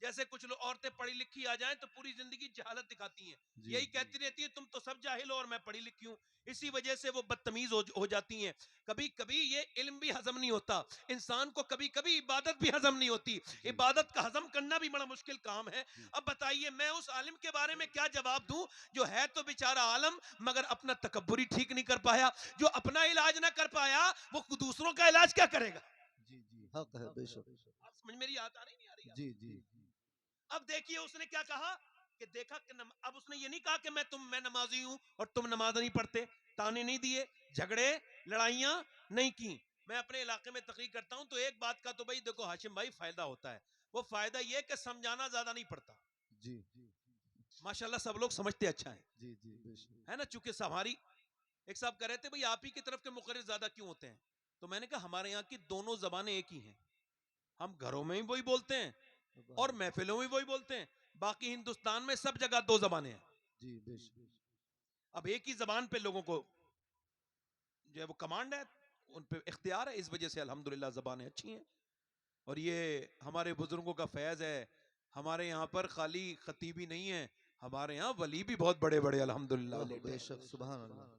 जैसे कुछ लोग औरतें पढ़ी लिखी आ जाएं तो पूरी जिंदगी जहालत दिखाती हैं, जी यही कहती रहती है तुम तो सब जाहिल हो और मैं पढ़ी लिखी हूं। इसी वजह से वो बदतमीज हो जाती हैं। कभी कभी ये इल्म भी हजम नहीं होता इंसान को, कभी कभी इबादत भी हजम नहीं होती। जी इबादत का हजम करना भी बड़ा मुश्किल काम है। जी अब बताइए मैं उस आलिम के बारे में क्या जवाब दूं जो है तो बेचारा आलम मगर अपना तकब्बुरी ठीक नहीं कर पाया। जो अपना इलाज ना कर पाया वो दूसरों का इलाज क्या करेगा? जी जी हक है बेशक। आप समझ मेरी बात आ रही नहीं आ रही? जी जी अब देखिए उसने क्या कहा कि देखा कि अब उसने ये नहीं कहा कि मैं नमाजी हूं और तुम नमाज नहीं पढ़ते, ताने नहीं दिए, झगड़े लड़ाइयां नहीं की। मैं अपने इलाके में तकरीर करता हूं तो एक बात का तो भाई देखो हाशिम भाई फायदा होता है। वो फायदा ये कि समझाना ज्यादा नहीं पड़ता। जी माशाल्लाह सब लोग समझते अच्छा जी जी बेशक। है ना। चूंकि हमारी एक साहब कह रहे थे भाई आप ही की तरफ के मुकर्रिर ज्यादा क्यों होते हैं, तो मैंने कहा हमारे यहाँ की दोनों जबानें एक ही हैं। हम घरों में भी वही बोलते हैं और महफिलों में भी वही बोलते हैं। बाकी हिंदुस्तान में सब जगह दो जबानें हैं। जी बेशक। अब एक ही जबान पे लोगों को जो है वो कमांड है, उन पे इख्तियार है। इस वजह से अल्हम्दुलिल्लाह जबानें अच्छी हैं और ये हमारे बुजुर्गों का फैज है। हमारे यहाँ पर खाली खतीबी नहीं है, हमारे यहाँ वली भी बहुत बड़े बड़े अल्हम्दुलिल्लाह वाह लेटे हैं। बेशक सुभान अल्लाह।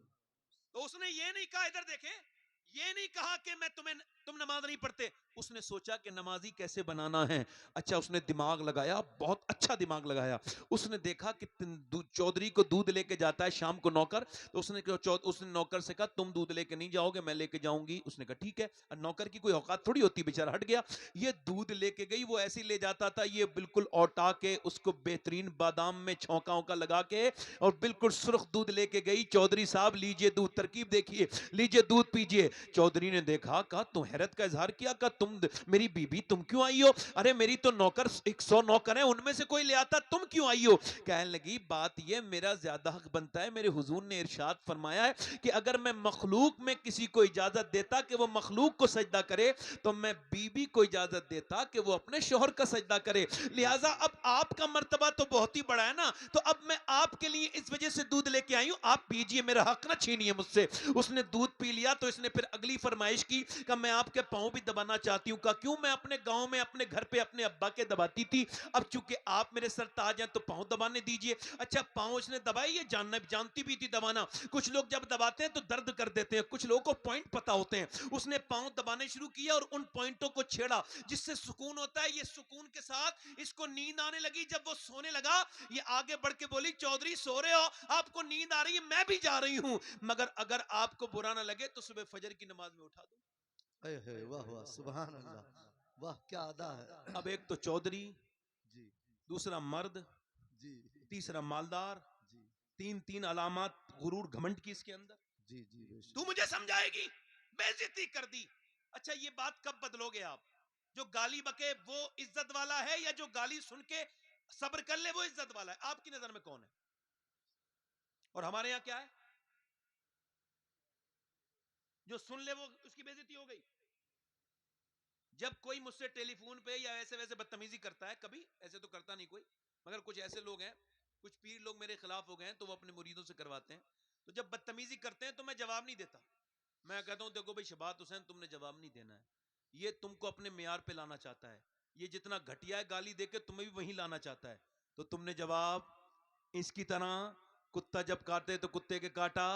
तो उसने ये नहीं कहा, इधर देखें, ये नहीं कहा कि तुम नमाज नहीं पढ़ते। उसने सोचा कि नमाजी कैसे बनाना है। अच्छा उसने दिमाग लगाया, बहुत अच्छा दिमाग लगाया। उसने देखा कि चौधरी को दूध लेके जाता है शाम को नौकर, तो उसने नौकर से कहा तुम दूध लेके नहीं जाओगे, मैं लेके जाऊंगी। उसने कहा ठीक है। और नौकर की कोई औकात थोड़ी होती, बेचारा हट गया। ये दूध लेके गई, वो ऐसे ही ले जाता था, ये बिल्कुल औटा के उसको बेहतरीन बादाम में छौंका औका लगा के और बिल्कुल सुर्ख दूध लेके गई। चौधरी साहब लीजिए दूध, तरकीब देखिए, लीजिए दूध पीजिए। चौधरी ने देखा, कहा तुम हैरत का इजहार किया, कहा तुम मेरी बीबी तुम क्यों आई हो? अरे मेरी तो नौकर 100 नौकर है, उनमें से कोई ले आता, तुम क्यों आई हो? कहने लगी बात ये मेरा ज्यादा हक बनता है, मेरे हुजूर ने इरशाद फरमाया है कि अगर मैं मखलूक में किसी को इजाजत देता कि वो मखलूक को सजदा करे तो मैं बीबी को इजाजत देता कि वो अपने शोहर का सजदा करे। लिहाजा अब आपका मर्तबा तो बहुत ही बड़ा है ना, तो अब मैं आपके लिए इस वजह से दूध लेके आई हूं, आप पीजिए, मेरा हक ना छीनिए मुझसे। उसने दूध पी लिया तो इसने फिर अगली फरमाइश की, कहा मैं आपके पांव भी दबाना चाहती हूं। कहा क्यों? मैं अपने गांव में अपने घर पे अपने अब्बा के दबाती थी, अब चूंकि आप मेरे सर ताज हैं तो पांव दबाने दीजिए। अच्छा पांव इसने दबाई, ये जानती भी थी दबाना। कुछ लोग जब दबाते हैं तो दर्द कर देते हैं, कुछ लोगों को पॉइंट पता होते हैं। उसने पांव दबाने शुरू किया और उन पॉइंटों को छेड़ा जिससे सुकून होता है। ये सुकून के साथ इसको नींद आने लगी। जब वो सोने लगा ये आगे बढ़ के बोली चौधरी सो रहे हो, आपको नींद आ रही है, मैं भी जा रही हूं, मगर अगर आपको बुरा ना लगे तो सुबह फजर की नमाज में उठा दूं। वाह वाह सुभान अल्लाह। वाह क्या अदा है। अब एक तो चौधरी, जी दूसरा मर्द, जी तीसरा मालदार, जी तीन तीन अलामत गुरूर घमंड की इसके अंदर। जी जी बेशक। तू मुझे समझाएगी, बेइज्जती कर दी। अच्छा ये बात कब बदलोगे आप? जो गाली बके वो इज्जत वाला है या जो गाली सुन के सब्र कर ले वो इज्जत वाला है? आपकी नजर में कौन है? और हमारे यहां क्या है, जो सुन ले वो उसकी बेइज्जती हो गई। जब कोई मुझसे टेलीफोन पे या ऐसे वैसे बदतमीजी करता है, कभी ऐसे तो करता नहीं कोई, मगर कुछ ऐसे लोग हैं, कुछ पीर लोग मेरे खिलाफ हो गए हैं तो वो अपने मुरीदों से करवाते हैं, तो जब बदतमीजी करते हैं तो मैं जवाब नहीं देता। मैं कहता हूं देखो भाई शबात हुसैन तुमने जवाब नहीं देना है, ये तुमको अपने मेयार पे लाना चाहता है, ये जितना घटिया है गाली देके तुम्हें भी वहीं लाना चाहता है, तो तुमने जवाब इसकी तरह कुत्ता जब काटे तो कुत्ते के काटा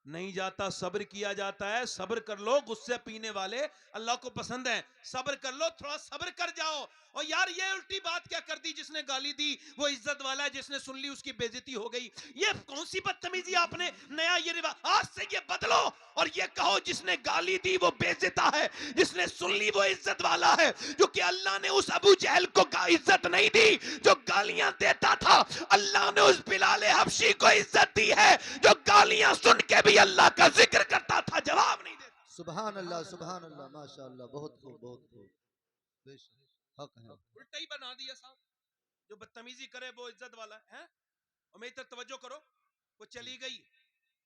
नहीं जाता, सब्र किया जाता है। सब्र कर लो, गुस्से पीने वाले अल्लाह को पसंद है। सब्र कर लो, थोड़ा सब्र कर जाओ। और यार ये उल्टी बात क्या कर दी, जिसने गाली दी वो इज्जत वाला है, जिसने सुन ली उसकी बेइज्जती हो गई। ये कौन सी बदतमीजी आपने नया ये रिवाज, आज से ये बदलो और ये कहो जिसने गाली दी वो बेइज्जता है, जिसने सुन ली वो इज्जत वाला है। क्योंकि अल्लाह ने उस अबू जहल को इज्जत नहीं दी जो गालियां देता था, अल्लाह ने उस बिलाल हबशी को इज्जत दी है जो गालियां सुन के भी अल्लाह का जिक्र करता था, जवाब नहीं देता। सुभान अल्लाह, माशाअल्लाह, बहुत खूब, बहुत खूब। बेशक, हक है। उल्टा ही बना दिया साहब, जो बदतमीजी करे वो इज्जत वाला है। और मेरी तरफ तवज्जो करो, वो चली गई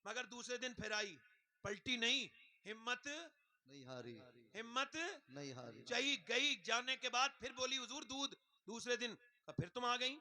मगर दूसरे दिन फिर आई, पलटी नहीं, हिम्मत नहीं हारी, हिम्मत नहीं हारी। चाहिए। गई जाने के बाद फिर बोली हुजूर दूध। दूसरे दिन फिर तुम आ गई,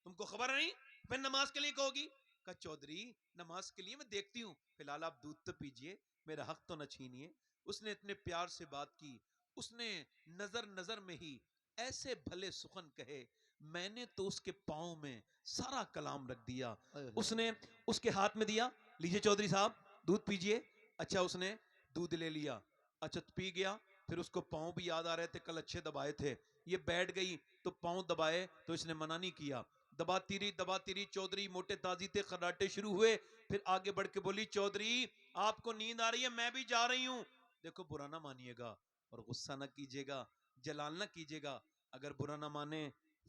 तुमको खबर नहीं, फिर नमाज के लिए कहोगी। कहा चौधरी नमाज के लिए मैं देखती हूँ, फिलहाल आप दूध तो पीजिए, मेरा हक तो न छीनिए। उसने इतने प्यार से बात की, उसने नजर नजर में ही ऐसे भले सुखन कहे, मैंने तो उसके पाँव में सारा कलाम रख दिया। उसने उसके हाथ में दिया, लीजिए चौधरी साहब दूध पीजिए। अच्छा उसने दूध ले लिया, अच्छा पी गया। फिर उसको पाँव भी याद आ रहे थे, कल अच्छे दबाए थे। ये बैठ गई तो पाँव दबाए तो इसने मना नहीं किया, दबाती रही चौधरी मोटे ताजी थे, खर्राटे शुरू हुए। फिर आगे बढ़ के बोली चौधरी आपको नींद आ रही है, मैं भी जा रही हूं। देखो बुरा ना मानिएगा और गुस्सा ना कीजिएगा, जलाल ना कीजिएगा, अगर बुरा ना माने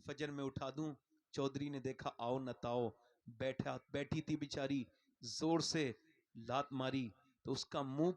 फजर में उठा दूं। चौधरी ने देखा आओ न ताओ, बैठी थी बेचारी, जोर से लात मारी तो उसका मुंह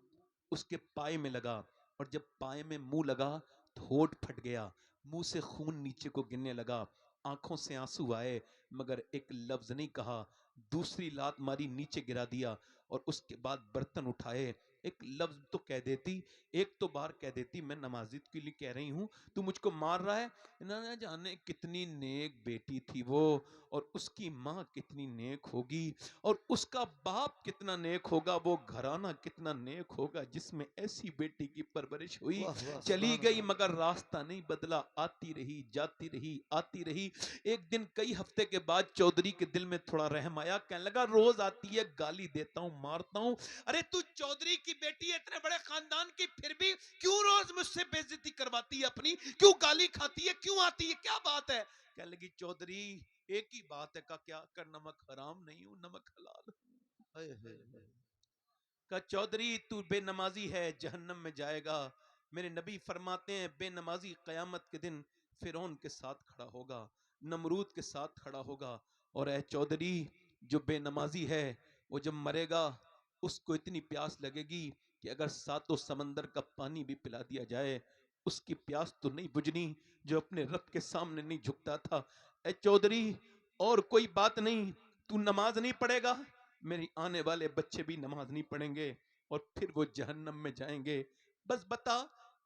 उसके पाए में लगा, और जब पाए में मुंह लगा तो होठ फट गया, मुंह से खून नीचे को गिरने लगा, आंखों से आंसू आए मगर एक लफ्ज नहीं कहा। दूसरी लात मारी, नीचे गिरा दिया, और उसके बाद बर्तन उठाए। एक लफ्ज तो कह देती, एक तो बार कह देती मैं नमाजी के लिए कह रही हूं, तू मुझको मार रहा है। ना जाने कितनी नेक बेटी थी वो, और उसकी माँ कितनी नेक होगी, और उसका बाप कितना नेक होगा, वो घराना कितना नेक होगा जिसमें ऐसी बेटी की परवरिश हुई। चली गई मगर रास्ता नहीं बदला, आती रही जाती रही आती रही। एक दिन कई हफ्ते के बाद चौधरी के दिल में थोड़ा रहम आया, कहने लगा रोज आती है, गाली देता हूं, मारता हूं, अरे तू चौधरी की बेटी है, इतने बड़े खानदान की, फिर भी क्यों रोज मुझसे बेइज्जती करवाती है अपनी, क्यों गाली खाती है, क्यों आती है, क्या बात है। कहने लगी चौधरी एक ही बात है, का क्या कर नमक हराम नहीं हूं, नमक हलाल हूं। का चौधरी तू बेनमाजी है, जहन्नम में जाएगा। मेरे नबी फरमाते हैं बेनमाजी कयामत के दिन फिरौन के साथ खड़ा होगा, नमरूद के साथ खड़ा होगा। और ऐ चौधरी जो बेनमाजी है वो जब मरेगा उसको इतनी प्यास लगेगी कि अगर सातों समंदर का पानी भी पिला दिया जाए उसकी प्यास तो नहीं बुझनी, जो अपने रब के सामने नहीं झुकता था। ऐ चौधरी और कोई बात नहीं, तू नमाज नहीं पढ़ेगा, मेरे आने वाले बच्चे भी नमाज नहीं पढ़ेंगे और फिर वो जहन्नम में जाएंगे। बस बता,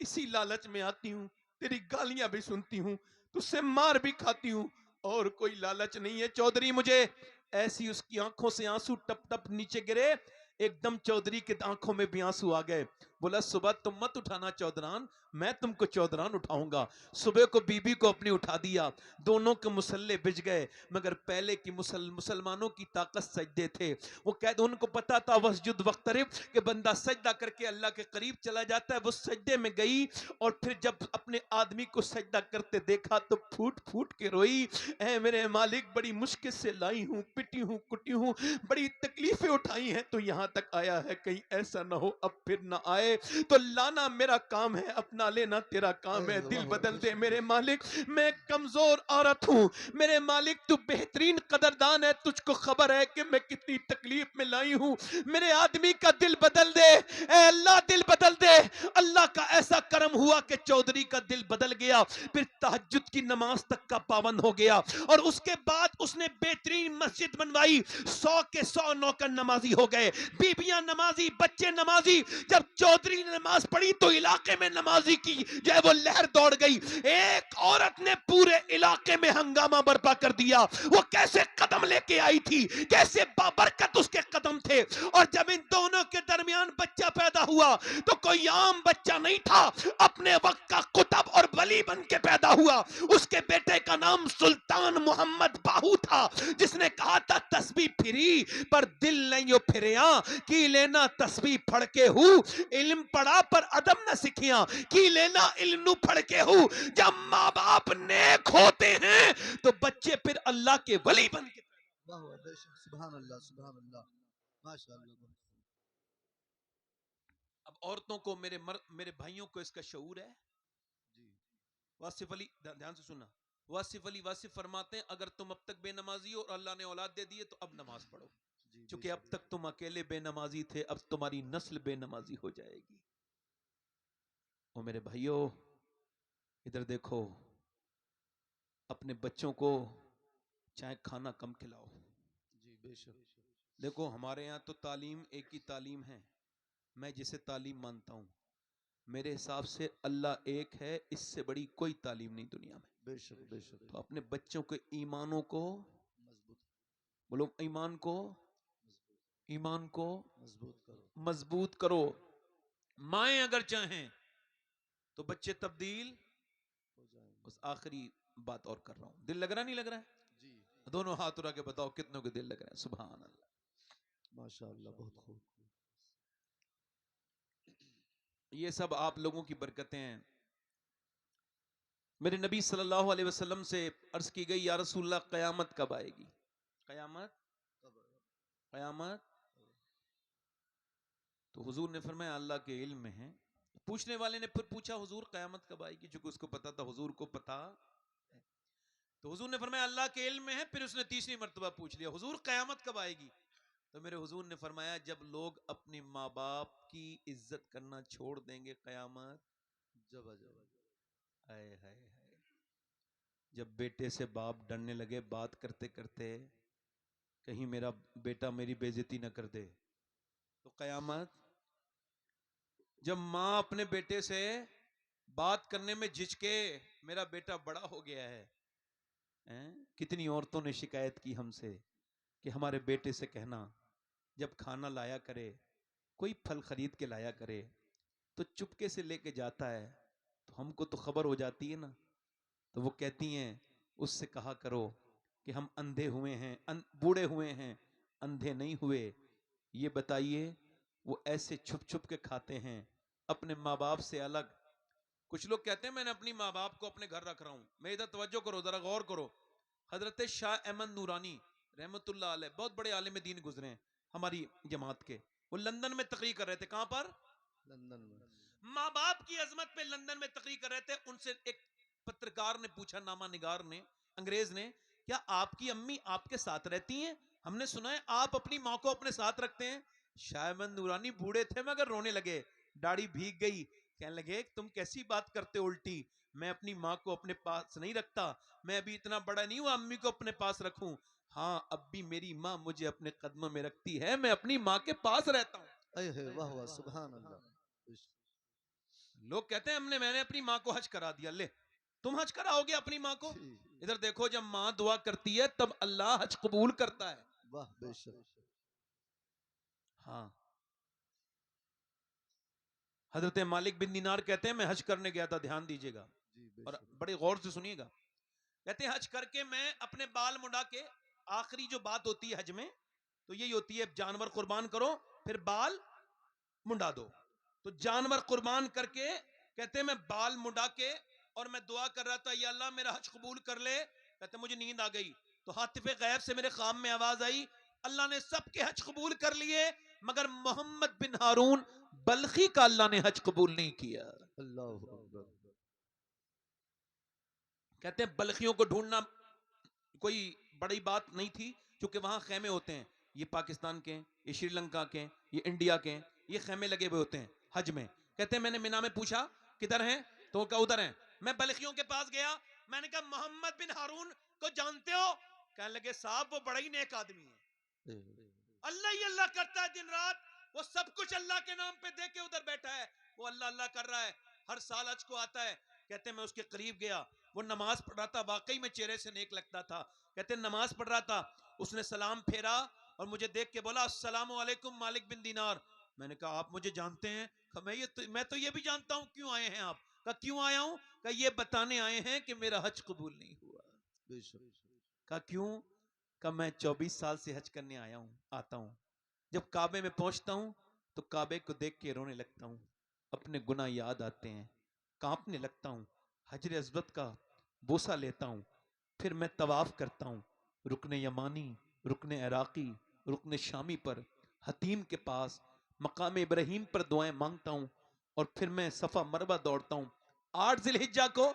इसी लालच में आती हूँ, तेरी गालियां भी सुनती हूँ, तुझसे मार भी खाती हूँ, और कोई लालच नहीं है चौधरी मुझे। ऐसी उसकी आंखों से आंसू टप टप नीचे गिरे, एकदम चौधरी के आंखों में भी आंसू आ गए। बोला सुबह तुम मत उठाना चौधरान, मैं तुमको चौधरान उठाऊंगा। सुबह को बीबी को अपनी उठा दिया, दोनों के मुसल्ले बिज गए, मगर पहले की मुसलमानों की ताकत सजदे थे। वो कहते उनको पता था वसजुद वक्तरिब कि बंदा सजदा करके अल्लाह के करीब चला जाता है। वो सजदे में गई और फिर जब अपने आदमी को सजदा करते देखा तो फूट फूट के रोई, ऐ मेरे मालिक बड़ी मुश्किल से लाई हूँ, पिटी हूँ, कुटी हूँ, बड़ी तकलीफें उठाई हैं तो यहाँ तक आया है, कहीं ऐसा ना हो अब फिर ना आए। तो लाना मेरा काम है, अपना लेना तेरा काम है, दिल बदल दे मेरे मालिक, मैं कमजोर औरत हूँ, मेरे मालिक तू बेहतरीन कदरदान है, तुझको खबर है कि मैं कितनी तकलीफ में लाई हूँ, मेरे आदमी का दिल बदल दे, ऐ अल्लाह दिल बदल दे। अल्लाह का ऐसा करम हुआ कि चौधरी का दिल बदल गया, फिर तहज्जुद की नमाज तक का पाबंद हो गया, और उसके बाद उसने बेहतरीन मस्जिद बनवाई, 100 के 100 नौकर नमाजी हो गए, बीबियां नमाजी, बच्चे नमाजी। जब चौधरी चौधरी ने नमाज पढ़ी तो इलाके में नमाजी की जो है वो लहर दौड़ गई। एक औरत ने पूरे इलाके में हंगामा बर्पा कर दिया। वो कैसे कदम लेके आई थी, कैसे बाबरकत उसके कदम थे। और जब इन दोनों के दरमियान बच्चा पैदा हुआ तो कोई आम बच्चा नहीं था, अपने वक्त का कुतुब और वली बन के पैदा हुआ। उसके बेटे का नाम सुल्तान मोहम्मद बाहू था, जिसने कहा था तस्बीह फिरी पर दिल नहीं फिरिया, की लेना तस्बीह फड़ के हूँ, इल्म पढ़ा पर अदब न सीखिया, की लेना इल्म फड़ के हूँ। जब माँ बाप नेक होते हैं तो बच्चे फिर अल्लाह के वली बन के। वाह वाह, बेशक, सुभान अल्लाह, सुभान अल्लाह, माशाअल्लाह। अब औरतों को, मेरे भाइयों को इसका शऊर है। जी वासिफ अली, ध्यान से सुनना, वासिफ अली वासिफ फरमाते हैं अगर तुम अब तक बेनमाजी हो और अल्लाह ने औलाद दे दी है तो अब नमाज पढ़ो, जी, क्योंकि अब बेशक। तक तुम अकेले बेनमाजी थे, अब तुम्हारी नस्ल बेनमाजी हो जाएगी। ओ मेरे भाइयों, इधर देखो, अपने बच्चों को चाहे खाना कम खिलाओ। जी बेशक। देखो हमारे यहाँ तो तालीम एक ही तालीम है, मैं जिसे तालीम मानता हूँ, मेरे हिसाब से अल्लाह एक है, इससे बड़ी कोई तालीम नहीं दुनिया में। बेशक बेशक। तो अपने बच्चों के ईमानों को, मजबूत बोलो ईमान को, ईमान को मजबूत करो। मजबूत करो। माएं अगर चाहें तो बच्चे तब्दील। हो जाएंगे। उस आखिरी बात और कर रहा हूं, दिल लग रहा नहीं लग रहा है? जी दोनों हाथ उठा के बताओ कितनों के दिल लग रहा है? सुभान अल्लाह। माशाअल्लाह, बहुत खूब। ये सब आप लोगों की बरकतें हैं। मेरे नबी सल्लल्लाहु अलैहि वसल्लम से अर्ज की गई, या रसूलल्लाह कयामत कब आएगी? कयामत, कयामत। तो हुजूर ने फरमाया अल्लाह के इल्म में है। पूछने वाले ने फिर पूछा हुजूर कयामत कब आएगी, क्योंकि उसको पता था, हुजूर को पता है। तो हुजूर ने फरमाया अल्लाह के इल्म में है। फिर उसने तीसरी मर्तबा पूछ लिया हुजूर कयामत कब आएगी? तो मेरे हुजूर ने फरमाया जब लोग अपने माँ बाप की इज्जत करना छोड़ देंगे, कयामत जब जब हाय हाय हाय। जब बेटे से बाप डरने लगे बात करते करते, कहीं मेरा बेटा मेरी बेइज्जती न कर दे, तो कयामत। जब माँ अपने बेटे से बात करने में झिझके, मेरा बेटा बड़ा हो गया है। कितनी औरतों ने शिकायत की हमसे कि हमारे बेटे से कहना जब खाना लाया करे, कोई फल खरीद के लाया करे तो चुपके से लेके जाता है, तो हमको तो खबर हो जाती है ना। तो वो कहती हैं उससे कहा करो कि हम अंधे हुए हैं, बूढ़े हुए हैं, अंधे नहीं हुए। ये बताइए वो ऐसे छुप छुप के खाते हैं अपने माँ बाप से अलग। कुछ लोग कहते हैं मैंने अपनी माँ बाप को अपने घर रख रहा हूं। मैं इधर तवज्जो करो, जरा गौर करो। हजरत शाह अहमद नूरानी रहमतुल्लाह अलैह बहुत बड़े आलिम दीन गुजरे हैं हमारी जमात के। वो लंदन में तकरीर कर रहे थे। कहां पर? लंदन में। माँ बाप की अजमत पे लंदन में तकरीर कर रहे थे। उनसे एक पत्रकार ने पूछा, नामा निगार ने, अंग्रेज ने, क्या आपकी अम्मी आपके साथ रहती हैं? हमने सुना है आप अपनी माँ को अपने साथ रखते हैं। शाह अहमद नूरानी बूढ़े थे मगर रोने लगे, दाढ़ी भीग गई। कहने लगे तुम कैसी बात करते हो उल्टी, मैं अपनी माँ को अपने पास नहीं रखता, मैं अभी इतना बड़ा नहीं हुआ अम्मी को अपने पास रखूं। हाँ अब भी मेरी माँ मुझे अपने कदमों में रखती है, मैं अपनी माँ के पास रहता हूं। अये वाह वाह, सुभान अल्लाह। लोग कहते हैं मैंने अपनी माँ को हज करा दिया। ले तुम हज कराओगे अपनी माँ को? जी, इधर देखो, जब माँ दुआ करती है तब अल्लाह हज कबूल करता है। वाह बेशक। हाँ, हजरत मालिक बिन दीनार कहते हैं मैं हज करने गया था, ध्यान दीजिएगा जी और बेशक। बड़े गौर से सुनिएगा। कहते हैं हज करके मैं अपने बाल मुंडा के, आखिरी जो बात होती है हज में तो यही होती है, जानवर कुर्बान करो फिर बाल मुंडा दो। तो जानवर कुर्बान करके कहते हैं मैं बाल मुंडा के और मैं दुआ कर रहा था, या अल्लाह मेरा हज कबूल कर ले। कहते मुझे नींद आ गई तो हातिफे गैब से मेरे ख्वाब में आवाज आई, अल्लाह ने सबके हज कबूल कर लिए मगर मोहम्मद बिन हारून बल्खी का अल्लाह ने हज कबूल नहीं किया। अल्लाह अकबर। कहते हैं बल्खियों को ढूंढना कोई बड़ी बात नहीं थी, क्योंकि वहां खेमे होते हैं। ये पाकिस्तान के हैं, ये श्रीलंका के हैं, ये इंडिया के हैं, ये खेमे लगे हुए होते हैं हज में। कहते हैं मैंने मीना में पूछा किधर हैं, तो क्या उधर हैं। मैं बल्खियों के पास गया, मैंने कहा मोहम्मद बिन हारून को जानते हो? कहने लगे साहब वो बड़ा ही नेक आदमी है, अल्लाह ही अल्लाह करता है दिन रात, वो सब कुछ अल्लाह के नाम पे दे के उधर बैठा है, वो अल्लाह अल्लाह कर रहा है, हर साल हज को आता है। कहते हैं मैं उसके करीब गया, वो नमाज पढ़ रहा था, वाकई में चेहरे से नेक लगता था। कहते हैं नमाज पढ़ रहा था, उसने सलाम फेरा और मुझे देख के बोला अस्सलामु अलैकुम मालिक बिन दीनार। मैंने कहा आप मुझे जानते हैं? कहा मैं तो ये भी जानता हूं, क्यों आए हैं आप? कहा क्यों आया हूं? कहा ये बताने आए हैं कि मेरा हज कबूल नहीं हुआ। कहा क्यों? कहा मैं 24 साल से हज करने आया हूं, आता हूं, जब काबे में पहुंचता हूं तो काबे को देख के रोने लगता हूं, अपने गुनाह याद आते हैं, कांपने लगता हूं, हजर अस्वद का बोसा लेता हूं, फिर मैं तवाफ करता हूं, रुकने यमानी, रुकने इराकी, रुकने शामी पर, हतीम के पास, मकाम इब्राहिम पर दुआएं मांगता हूं, और फिर मैं सफा मरवा दौड़ता हूं। 8 जिलहिज्जा को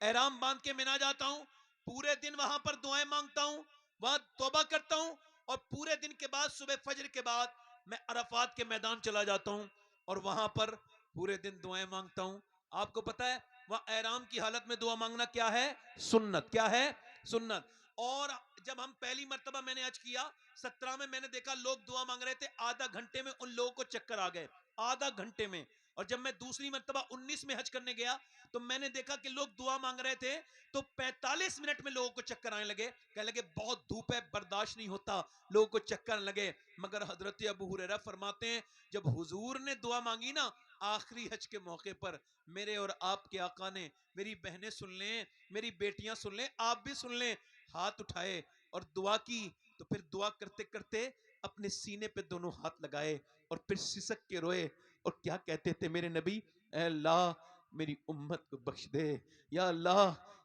एहराम बांध के मिना जाता हूं, पूरे दिन वहां पर दुआएं मांगता हूं, वहां तौबा करता हूं, और पूरे दिन के बाद सुबह फजर के बाद मैं अरफात के मैदान चला जाता हूं और वहां पर पूरे दिन दुआएं मांगता हूं। आपको पता है वहां एहराम की हालत में दुआ मांगना क्या है? सुन्नत। क्या है? सुन्नत। और जब हम पहली मर्तबा मैंने हज किया 17 में, मैंने देखा लोग दुआ मांग रहे थे, आधा घंटे में उन लोगों को चक्कर आ गए, आधा घंटे में। और जब मैं दूसरी मर्तबा 19 में हज करने गया तो मैंने देखा कि लोग दुआ मांग रहे थे तो 45 मिनट में लोगों को चक्कर आने लगे, कहने लगे बहुत धूप है, बर्दाश्त नहीं होता, लोगों को चक्कर लगे। मगर हजरत अबू हुरैरा फरमाते हैं जब हुजूर ने दुआ मांगी ना आखिरी हज के मौके पर, मेरे और आपके आका ने, मेरी बहनें सुन लें, मेरी बेटियां सुन लें, आप भी सुन लें, हाथ उठाए और दुआ की। तो फिर दुआ करते करते अपने सीने पे दोनों हाथ लगाए और फिर सिसक के रोए और क्या कहते थे मेरे नबी? ऐ अल्लाह मेरी उम्मत को बख्श दे या अल्लाह।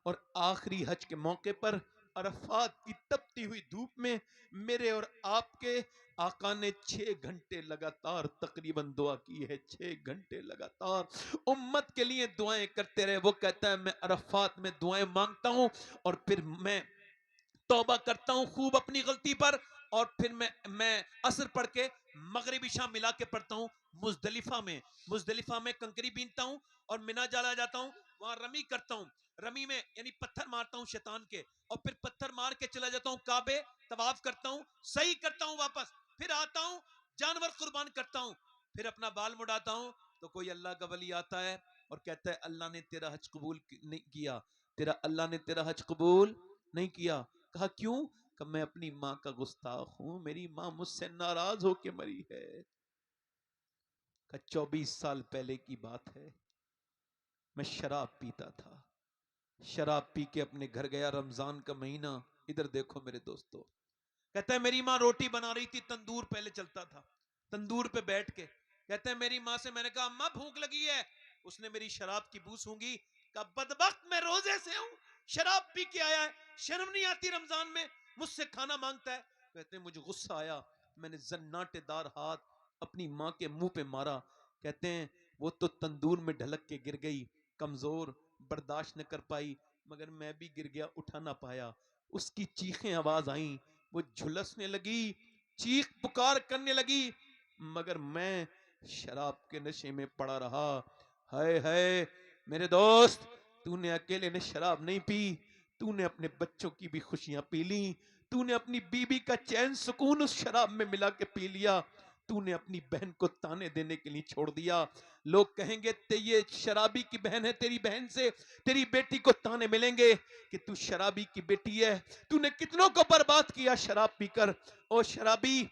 और आखिरी हज के मौके पर अरफात की तपती हुई धूप में मेरे और आपके आका ने 6 घंटे लगातार तकरीबन दुआ की है, 6 घंटे लगातार उम्मत के लिए दुआएं करते रहे। वो कहता है मैं अरफात में दुआएं मांगता हूं और फिर मैं तौबा करता हूं खूब अपनी गलती पर, और फिर मैं असर पढ़ के मगरिबी शाम मिला के पढ़ता हूं मुजदलिफा में कंकरी बीनता हूं और मिना जला जाता हूं, वहां रमी करता हूं, रमी में यानी पत्थर मारता हूं शैतान के, और फिर पत्थर मार के चला जाता हूं काबे, तवाफ करता हूं, सही करता हूं, वापस फिर आता हूं, जानवर कुर्बान करता हूं, फिर अपना बाल मुड़ाता हूं। तो कोई अल्लाह का वली आता है और कहता है अल्लाह ने तेरा हज कबूल नहीं किया, अल्लाह ने तेरा हज कबूल नहीं किया। कहा क्यों? कि मैं अपनी मां का गुस्ताख हूं, मेरी मां मुझसे नाराज होके मरी है। कहा 24 साल पहले की बात है, मैं शराब पीता था, शराब पी के अपने घर गया, रमजान का महीना, इधर देखो मेरे दोस्तों, कहता है मेरी माँ रोटी बना रही थी, तंदूर पहले चलता था, तंदूर पे बैठ के, कहते हैं मेरी माँ से मैंने कहा अम्मा भूख लगी है, उसने मेरी शराब की बू सूंघी, कहा बदबख्त मैं रोजे से हूं, शराब पी के आया है, शर्म नहीं आती रमजान में मुझसे खाना मांगता है। कहते हैं मुझे गुस्सा आया, मैंने जन्नाटेदार हाथ अपनी माँ के मुंह पे मारा। कहते हैं वो तो तंदूर में ढलक के गिर गई, कमजोर, बर्दाश्त न कर पाई, मगर मैं भी गिर गया, उठा ना पाया। उसकी चीखें आवाज आई, वो झुलसने लगी, चीख पुकार करने लगी, मगर मैं शराब के नशे में पड़ा रहा। हाय हाय मेरे दोस्त, तूने अकेले ने शराब नहीं पी, तूने अपने बच्चों की भी खुशियां पी ली, तूने अपनी बीबी का चैन सुकून उस शराब में मिला के पी लिया, तूने अपनी बहन को ताने देने के लिए छोड़ दिया। लोग कहेंगे ते ये शराबी की बहन है, तेरी बहन से तेरी बेटी को ताने मिलेंगे कि तू शराबी की बेटी है, तूने कितनों को बर्बाद किया शराब पीकर। ओ शराबी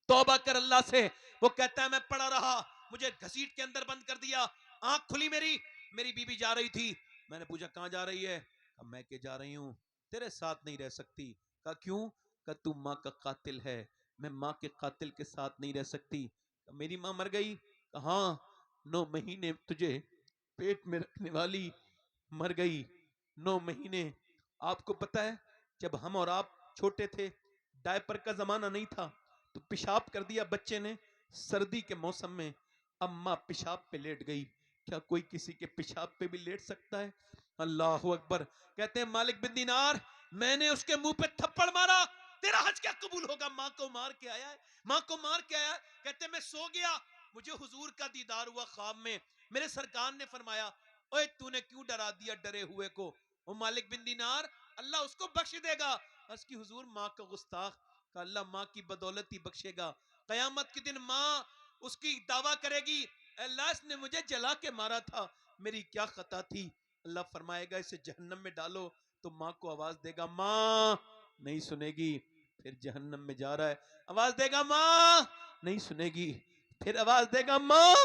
तौबा कर अल्लाह से। वो कहता है मैं पड़ा रहा, मुझे घसीट के अंदर बंद कर दिया, आंख खुली मेरी बीबी जा रही थी, मैंने पूछा कहां जा रही है? कहा मैं के जा रही हूं, तेरे साथ नहीं रह सकती। कहा क्यों? कहा तू माँ का कातिल है, मैं माँ के कातिल के साथ नहीं रह सकती। मेरी माँ मर गई? कहा हाँ, 9 महीने तुझे पेट में रखने वाली मर गई, 9 महीने। आपको पता है जब हम और आप छोटे थे, डायपर का जमाना नहीं था, तो पेशाब कर दिया बच्चे ने सर्दी के मौसम में, अम्मा पेशाब पे लेट गई, क्या कोई किसी के पेशाब पे भी लेट सकता है? अल्लाह अकबर। कहते हैं मालिक बिन दीनार, मैंने उसके मुंह पे थप्पड़ मारा, तेरा हज क्या कबूल होगा? माँ को मार के आया है, माँ को मार के आया है। कहते मैं सो गया, मुझे हुजूर का दीदार हुआ ख्वाब में, मेरे सरकार ने फरमाया ओए तूने क्यों डरा दिया डरे हुए को? ओ मालिक बिन दीनार, अल्लाह उसको बख्श देगा। उसकी हुजूर माँ का गुस्ताख का अल्लाह माँ की बदौलत ही बख्शेगा। कयामत के दिन माँ उसकी दावा करेगी, अल्लाह ने मुझे जला के मारा था, मेरी क्या खता थी। अल्लाह फरमाएगा इसे जहन्नम में डालो, तो माँ को आवाज देगा माँ, नहीं सुनेगी। फिर जहन्नम में जा रहा है, आवाज देगा माँ, नहीं सुनेगी। फिर आवाज देगा माँ,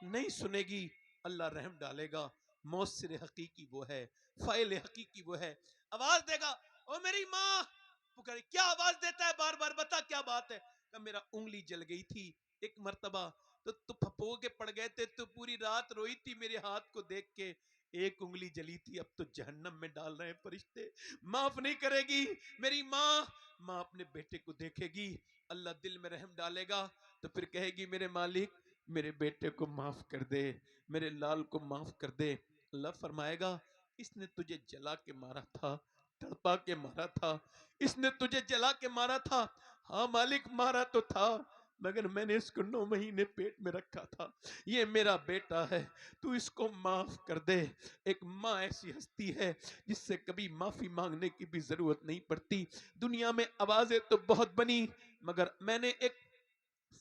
नहीं सुनेगी। अल्लाह रहम डालेगा, मौसिर हकीकी वो है, फाइल हकीकी वो है। आवाज देगा, ओ मेरी माँ, पुकारे। क्या आवाज देता है बार बार, बता क्या बात है। मेरा उंगली जल गई थी एक मर्तबा, तो तू फपो के पड़ गए थे, तो पूरी रात रोई थी मेरे हाथ को देख के, एक उंगली जली थी, अब तो जहन्नम में डाल रहे हैं फरिश्ते, माफ नहीं करेगी मेरी माँ। माँ अपने बेटे को देखेगी, अल्लाह दिल में रहम डालेगा, तो फिर कहेगी मेरे मालिक मेरे बेटे को माफ कर दे, मेरे लाल को माफ कर दे। अल्लाह फरमाएगा इसने तुझे जला के मारा था, तड़पा के मारा था, इसने तुझे जला के मारा था। हाँ मालिक मारा तो था, मगर मैंने इसको 9 महीने पेट में रखा था, ये मेरा बेटा है, तू इसको माफ कर दे। एक माँ ऐसी हस्ती है जिससे कभी माफी मांगने की भी जरूरत नहीं पड़ती। दुनिया में आवाजें तो बहुत बनी, मगर मैंने एक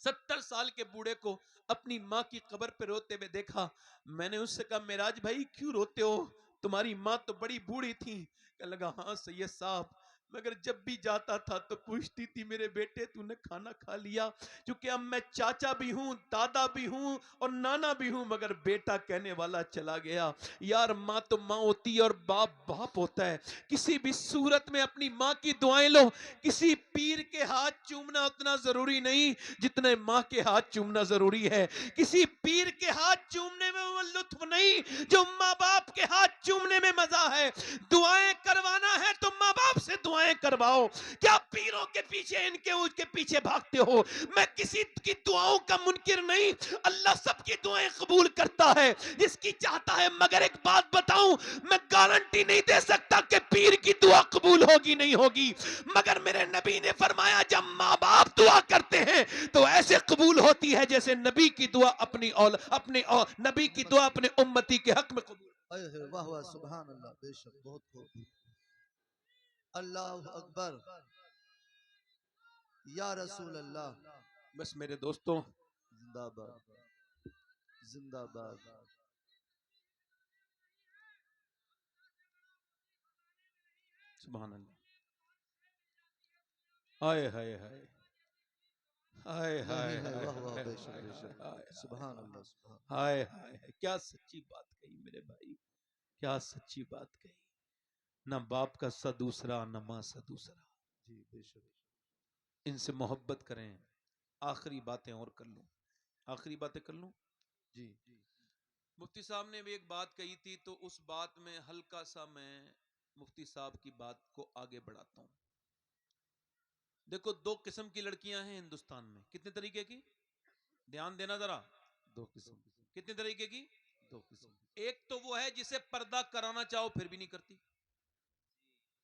70 साल के बूढ़े को अपनी माँ की कब्र पे रोते हुए देखा। मैंने उससे कहा मेराज भाई क्यों रोते हो, तुम्हारी माँ तो बड़ी बूढ़ी थी। कहने लगा हाँ सैयद साहब, मगर जब भी जाता था तो पूछती थी मेरे बेटे तूने खाना खा लिया, क्योंकि अब मैं चाचा भी हूँ, दादा भी हूँ और नाना भी हूँ, मगर बेटा कहने वाला चला गया। यार माँ तो माँ होती है और बाप बाप होता है। किसी भी सूरत में अपनी माँ की दुआएं लो। किसी पीर के हाथ चूमना उतना जरूरी नहीं जितने माँ के हाथ चूमना जरूरी है। किसी पीर के हाथ चूमने में वो लुत्फ नहीं जो माँ बाप के हाथ चूमने में मजा है। दुआएं करवाना है तो माँ बाप से दुआएं करवाओ। क्या पीरों के पीछे इनके उसके पीछे भागते हो। मैं किसी की दुआओं का मुनकिर नहीं, अल्लाह सबकी दुआएं कबूल करता है जिसकी चाहता है। मगर एक बात बताऊं, मैं गारंटी नहीं दे सकता कि पीर की दुआ कबूल होगी नहीं होगी, मगर मेरे नबी ने फरमाया जब माँ बाप दुआ करते हैं तो ऐसे कबूल होती है जैसे नबी की दुआ अपने नबी की दुआ अपने उम्मती के हक में कबूल। वाह वाह सुभान अल्लाह, बेशक बहुत खूब। अल्लाह अकबर, या रसूल अल्लाह। बस मेरे दोस्तों, जिंदाबाद जिंदाबाद। सुभान अल्लाह, हाय हाय हाय हाय हाय नहीं है, हाय वाह वाह हाय बेशक हाय बेशक, सुभान अल्लाह सुभान। हाय हाय हाय, क्या सच्ची बात कही मेरे भाई, क्या सच्ची बात कही। ना बाप का सा दूसरा, ना माँ सा दूसरा। जी बेशक। इनसे मोहब्बत करें। आखिरी बातें और कर लूं, आखिरी बातें कर लूं। जी मुफ्ती साहब ने भी एक बात कही थी, तो उस बात में हल्का सा मैं मुफ्ती साहब की बात को आगे बढ़ाता हूं। देखो दो किस्म की लड़कियां हैं हिंदुस्तान में। कितने तरीके की, ध्यान देना जरा। दो किस्म, कितने तरीके की। दो किस्म। एक तो वो है जिसे पर्दा कराना चाहो फिर भी नहीं करती,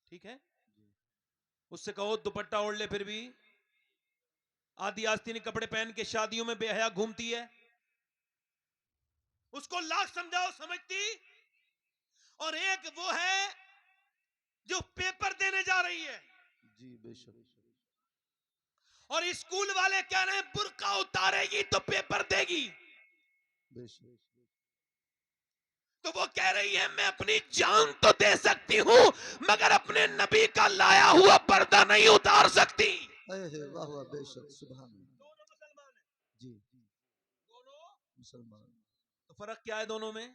ठीक है। उससे कहो दुपट्टा ओढ़ ले फिर भी आदि आस्तीनी कपड़े पहन के शादियों में बेहया घूमती है। उसको लाख समझाओ समझती। और एक वो है जो पेपर देने जा रही है, जी बेशक। और स्कूल वाले कह रहे हैं बुर्का उतारेगी तो पेपर देगी, बेशक। तो वो कह रही है मैं अपनी जान तो दे सकती हूं मगर अपने नबी का लाया हुआ पर्दा नहीं उतार सकती। वाह वाह बेशक सुभान अल्लाह। दोनों मुसलमान है, जी दोनों। मुसलमान। तो फर्क क्या है दोनों में।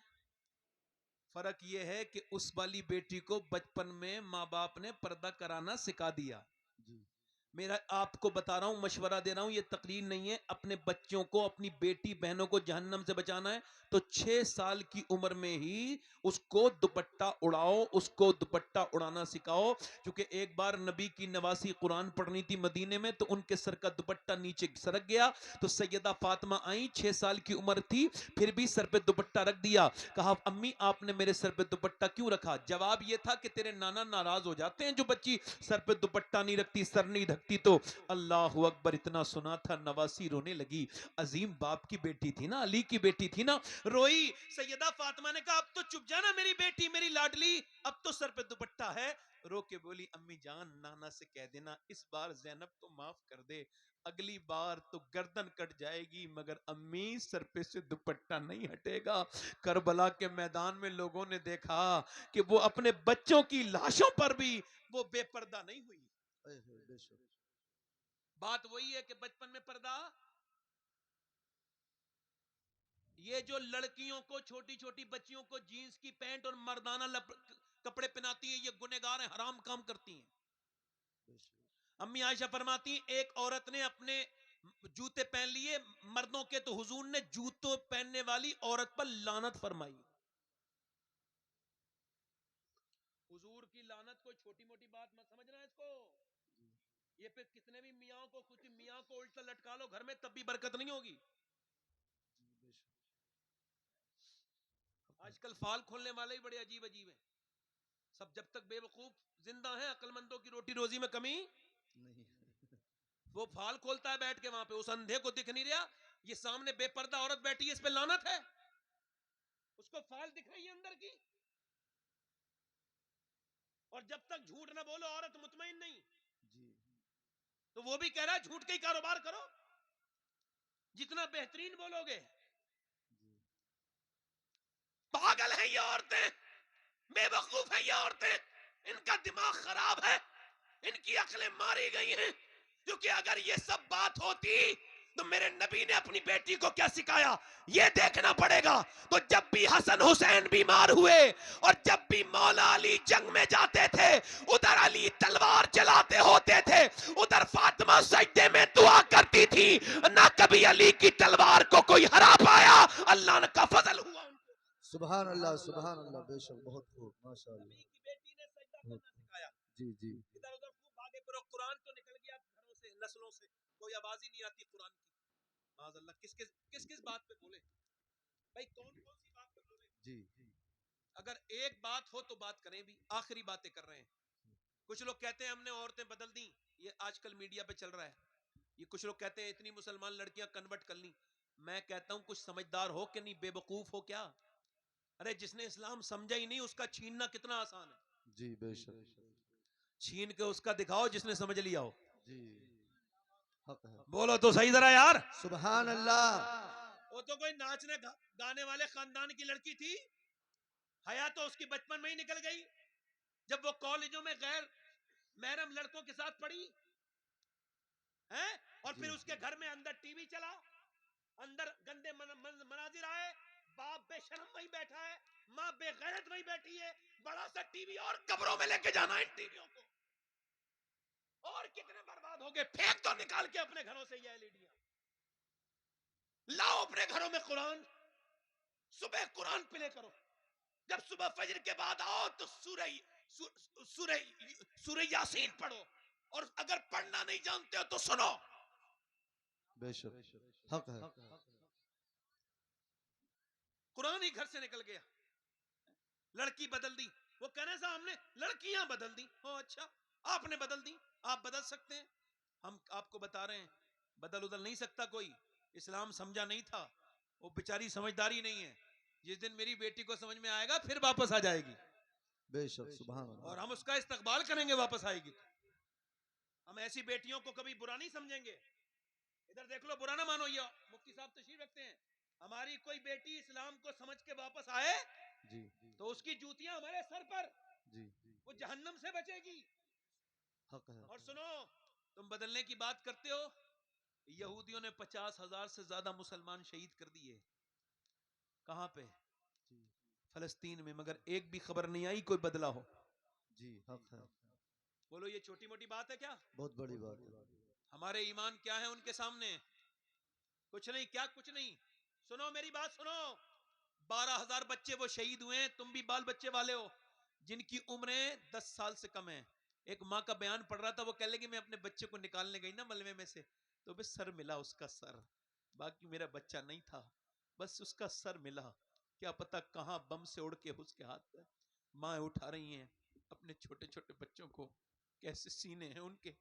फर्क यह है कि उस वाली बेटी को बचपन में माँ बाप ने पर्दा कराना सिखा दिया। जी मेरा आपको बता रहा हूं, मशवरा दे रहा हूं, ये तकरीर नहीं है। अपने बच्चों को, अपनी बेटी बहनों को जहन्नम से बचाना है तो 6 साल की उम्र में ही उसको दुपट्टा उड़ाओ, उसको दुपट्टा उड़ाना सिखाओ। क्योंकि एक बार नबी की नवासी कुरान पढ़नी थी मदीने में, तो उनके सर का दुपट्टा नीचे सरक गया, तो सैयदा फातिमा आई, 6 साल की उम्र थी, फिर भी सर पे दुपट्टा रख दिया। कहा अम्मी आपने मेरे सर पे दुपट्टा क्यों रखा। जवाब यह था कि तेरे नाना नाराज हो जाते हैं जो बच्ची सर पे दुपट्टा नहीं रखती, सर नहीं ढकती। सकती तो अल्लाह अकबर। इतना सुना था नवासी रोने लगी। अजीम बाप की बेटी थी ना, अली की बेटी थी ना, रोई। सैयदा फातिमा ने कहा अब तो चुप जाना मेरी बेटी, मेरी लाडली, अब तो सर पे दुपट्टा है। रो के बोली अम्मी जान नाना से कह देना इस बार ज़ैनब तो माफ कर दे, अगली बार तो गर्दन कट जाएगी मगर अम्मी सर पे से दुपट्टा नहीं हटेगा। करबला के मैदान में लोगों ने देखा कि वो अपने बच्चों की लाशों पर भी वो बेपर्दा नहीं हुई। बेशक। बात वही है कि बचपन में पर्दा, ये जो लड़कियों को, छोटी छोटी बच्चियों को जीन्स की पैंट और मर्दाना कपड़े पहनाती है, ये गुनहगार हैं, हराम काम करती हैं। अम्मी आयशा फरमाती एक औरत ने अपने जूते पहन लिए मर्दों के, तो हुजूर ने जूतों पहनने वाली औरत पर लानत फरमाई। हुजूर की लानत कोई छोटी मोटी बात मत समझना इसको। ये फिर कितने भी मियाँ को, कुछ मियाँ को उल्टा लटका लो घर में तब भी बरकत नहीं होगी। आजकल फाल खोलने वाले ही बड़े अजीब अजीब हैं सब। जब तक बेवकूफ जिंदा है, अक्लमंदों की रोटी रोजी में कमी नहीं। वो फाल खोलता है बैठ के वहां पे, उस अंधे को दिख नहीं रहा, ये सामने बेपर्दा औरत बैठी है, इस पे लानत है, उसको फाल दिख रही है अंदर की। और जब तक झूठ ना बोलो औरत मुतमईन नहीं, जी। तो वो भी कह रहा है झूठ के ही कारोबार करो, जितना बेहतरीन बोलोगे। पागल है ये औरतें, बेवकूफ है ये औरतें, इनका दिमाग खराब है, इनकी अकलें मारी गई हैं। क्योंकि अगर ये सब बात होती तो मेरे नबी ने अपनी बेटी को क्या सिखाया ये देखना पड़ेगा। तो जब भी हसन हुसैन बीमार हुए और जब भी मौला अली जंग में जाते थे, उधर अली तलवार चलाते होते थे, उधर फातिमा सजदे में दुआ करती थी। ना कभी अली की तलवार को कोई हरा पाया, अल्लाह का फजल हुआ। सुभान अल्लाह, सुभान अल्लाह, बेशक, बहुत खूब, माशाअल्लाह। नबी की बेटी ने सजदा करना सिखाया। जी जी। इधर उधर खूब भागे, फिर कुरान तो निकल गया घरों से, नस्लों से, कोई आवाज ही नहीं आती कुरान की। माज़अल्लाह किस किस बात पे बोले भाई, कौन कौन सी बात पे बोले। जी। अगर एक बात हो तो बात करें भी, आखिरी बातें कर रहे हैं। कुछ लोग कहते हैं हमने औरतें बदल दी, ये आजकल मीडिया पे चल रहा है। ये कुछ लोग कहते हैं इतनी मुसलमान लड़कियां कन्वर्ट कर ली। मैं कहता हूं कुछ समझदार हो कि नहीं, बेवकूफ हो क्या? अरे जिसने इस्लाम समझा ही नहीं उसका छीनना कितना आसान है। जी बेशक। छीन के उसका दिखाओ जिसने समझ लिया हो। जी, हक है। बोलो तो सही जरा यार। सुभान अल्लाह। वो तो कोई नाचने गाने वाले खानदान की लड़की थी, हया तो उसकी बचपन में ही निकल गई जब वो कॉलेजों में गैर महरम लड़कों के साथ पढ़ी है। और फिर उसके घर में अंदर टीवी चला, अंदर गंदे मनाजिर आए, बाप बेशरम वहीं बैठा है, माँ बेगैरत वहीं बैठी है, बड़ा सा टीवी और कब्रों में लेके जाना है टीवियों को। और कितने बर्बाद हो गए, फेंक दो निकाल के अपने घरों से ये एलईडियां। लाओ अपने घरों में कुरान, सुबह कुरान प्ले करो, जब सुबह फजर के बाद आओ तो सूरह यासीन पढ़ो, और अगर पढ़ना नहीं जानते हो तो सुनो। बेशक, हक है। कुरान ही घर से निकल गया, लड़की बदल दी। वो कहने से हमने लड़कियां बदल दी, ओ अच्छा आपने बदल दी, आप बदल सकते हैं। हम आपको बता रहे हैं बदल उदल नहीं सकता कोई, इस्लाम समझा नहीं था, वो बेचारी समझदारी नहीं है। जिस दिन मेरी बेटी को समझ में आएगा फिर वापस आ जाएगी, बेशक, सुभान और अल्लाह। हम उसका इस्तकबाल करेंगे वापस आएगी तो। हम ऐसी बेटियों को कभी बुरा नहीं समझेंगे। इधर देख लो, बुरा ना मानो, ये मुफ्ती साहब तशरीफ रखते हैं, हमारी कोई बेटी इस्लाम को समझ के वापस आए जी तो उसकी जूतियां हमारे सर पर, जी, वो जहन्नम से बचेगी। हक है। और सुनो, तुम बदलने की बात करते हो, यहूदियों ने 50,000 से ज्यादा मुसलमान शहीद कर दिए। कहां पे? फलस्तीन में, मगर एक भी खबर नहीं आई कोई बदला हो। जी, हक है। बोलो ये छोटी मोटी बात है क्या? बहुत बड़ी बात है। हमारे ईमान क्या है उनके सामने? कुछ नहीं, क्या कुछ नहीं। सुनो मेरी बात सुनो, 12,000 बच्चे वो शहीद हुए हैं, तुम भी बाल बच्चे वाले हो जिनकी उम्रें 10 साल से कम है। एक माँ का बयान पढ़ रहा था, वो कह लगी मैं अपने बच्चे को निकालने गई ना मलबे में से, तो बस सर मिला उसका सर, बाकी मेरा बच्चा नहीं था, बस उसका सर मिला, क्या पता कहां बम से उड़ के उसके हाथ पे। माँ उठा रही हैं अपने छोटे छोटे बच्चों को, कैसे सीने हैं उनके,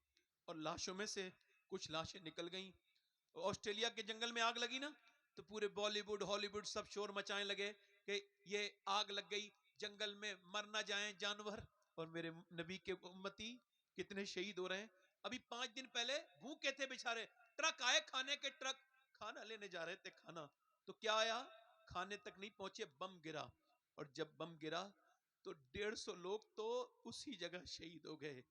और लाशों में से कुछ लाशें निकल गईं। ऑस्ट्रेलिया के जंगल में आग लगी ना, तो पूरे बॉलीवुड हॉलीवुड सब शोर मचाने लगे कि ये आग लग गई, जंगल में मर ना जाएं जानवर। और मेरे नबी के उम्मती कितने शहीद हो रहे हैं। अभी 5 दिन पहले भूखे थे बेचारे, ट्रक आए खाने के, ट्रक खाना लेने जा रहे थे, खाना तो क्या आया, खाने तक नहीं पहुंचे, बम गिरा। और जब बम गिरा तो 150 लोग तो उसी जगह शहीद हो गए।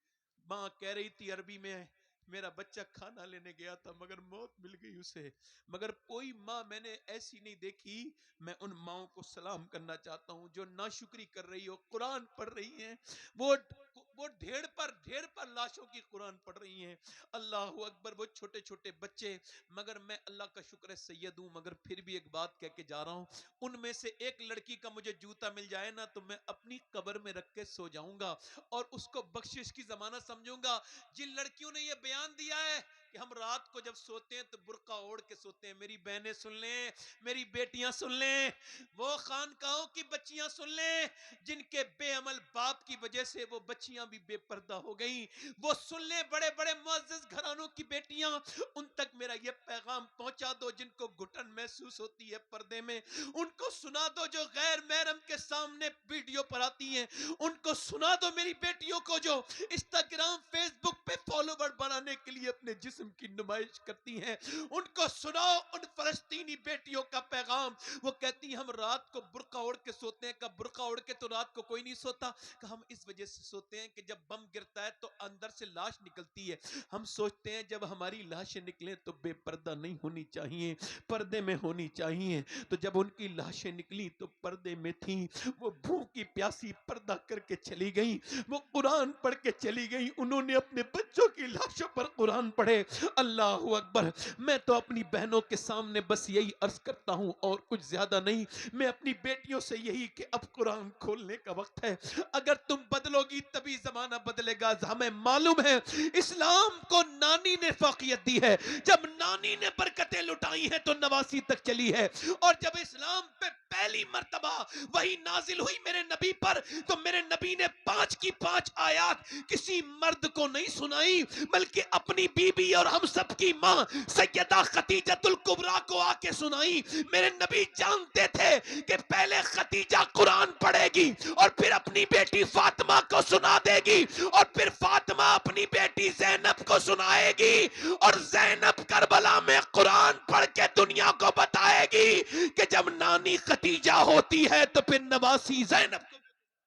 मां कह रही थी अरबी में, मेरा बच्चा खाना लेने गया था मगर मौत मिल गई उसे। मगर कोई माँ मैंने ऐसी नहीं देखी। मैं उन माओं को सलाम करना चाहता हूं जो नाशुक्री कर रही हो, कुरान पढ़ रही हैं, वो ढेर पर लाशों की कुरान पढ़ रही हैं। अल्लाह अकबर, वो छोटे छोटे बच्चे। मगर मैं अल्लाह का शुक्र है सैयद हूं, मगर फिर भी एक बात कह के जा रहा हूं, उनमें से एक लड़की का मुझे जूता मिल जाए ना तो मैं अपनी कब्र में रख के सो जाऊंगा और उसको बख्शिश की जमानत समझूंगा। जिन लड़कियों ने यह बयान दिया है कि हम रात को जब सोते हैं तो बुर्का ओढ़ के सोते हैं, मेरी बहनें सुन लें, मेरी बेटियां सुन लें, वो खानकाहों की बच्चियां सुन लें जिनके बेअमल बाप की वजह से वो बच्चियां भी बेपर्दा हो गई, वो सुन लें। बड़े बड़े मुअज़्ज़िज़ घरानों की बेटियां, उन तक मेरा ये पैगाम पहुंचा दो जिनको घुटन महसूस होती है पर्दे में, उनको सुना दो। जो गैर महरम के सामने वीडियो पर आती हैं उनको सुना दो। मेरी बेटियों को जो इंस्टाग्राम फेसबुक पे फॉलोवर बनाने के लिए अपने जिस्म की नुमाइश करती हैं उनको सुनाओ उन फलस्तीनी बेटियों का पैगाम। वो कहती हैं हम रात को बुर्का ओढ़ के सोते हैं। कब बुर्का ओढ़ के तो रात को कोई नहीं सोता। हम इस वजह से सोते हैं कि जब बम गिरता है तो अंदर से लाश निकलती है, हम सोचते हैं जब हमारी लाशें निकले तो बेपर्दा नहीं होनी चाहिए, पर्दे में होनी चाहिए। तो जब उनकी लाशें निकली तो पर्दे में थी, वो भूखी प्यासी पर्दा करके चली गई, वो कुरान पढ़ के चली गई। उन्होंने अपने बच्चों की लाशों पर कुरान पढ़े। अल्लाह अकबर। मैं तो अपनी बहनों के सामने बस यही अर्ज करता हूं और कुछ ज्यादा नहीं। मैं अपनी बेटियों से यही कि अब कुरान खोलने का वक्त है। अगर तुम बदलोगी तभी जमाना बदलेगा। हमें मालूम है इस्लाम को नानी ने फौकियत दी है, जब नानी ने बरकतें लुटाई हैं तो नवासी तक चली है। और जब इस्लाम पे पहली मर्तबा वही नाजिल हुई मेरे नबी पर, तो मेरे नबी ने 5 की 5 आयत किसी मर्द को नहीं सुनाई बल्कि अपनी बीबी और हम सब की मां सैयदा खतीजतुल कुबरा को आके सुनाई। मेरे नबी जानते थे कि पहले खतीजा कुरान पढ़ेगी और फिर अपनी बेटी फातिमा को सुना देगी और फिर फातिमा अपनी बेटी ज़ैनब को सुनाएगी और ज़ैनब करबला में कुरान पढ़ के दुनिया को बताएगी कि जब नानी खतीजा होती है तो फिर नवासी ज़ैनब को।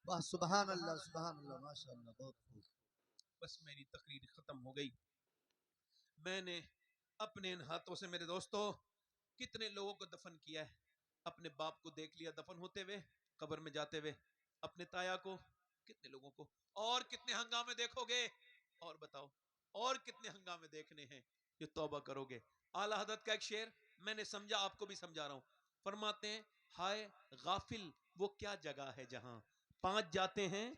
वाह सुभान अल्लाह माशाअल्लाह, बहुत खूब। बस मेरी तकरीर खत्म हो गई। मैंने अपने इन हाथों से मेरे दोस्तों कितने लोगों को दफन किया है। अपने बाप को देख लिया दफन होते हुए, कब्र में जाते हुए, अपने ताया को, कितने लोगों को, और कितने हंगामे देखोगे, और बताओ और कितने हंगामे देखने हैं। ये तौबा करोगे। आला हज़रत का एक शेर मैंने समझा, आपको भी समझा रहा हूं। फरमाते हैं हाय गाफिल वो क्या जगह है जहां 5 जाते हैं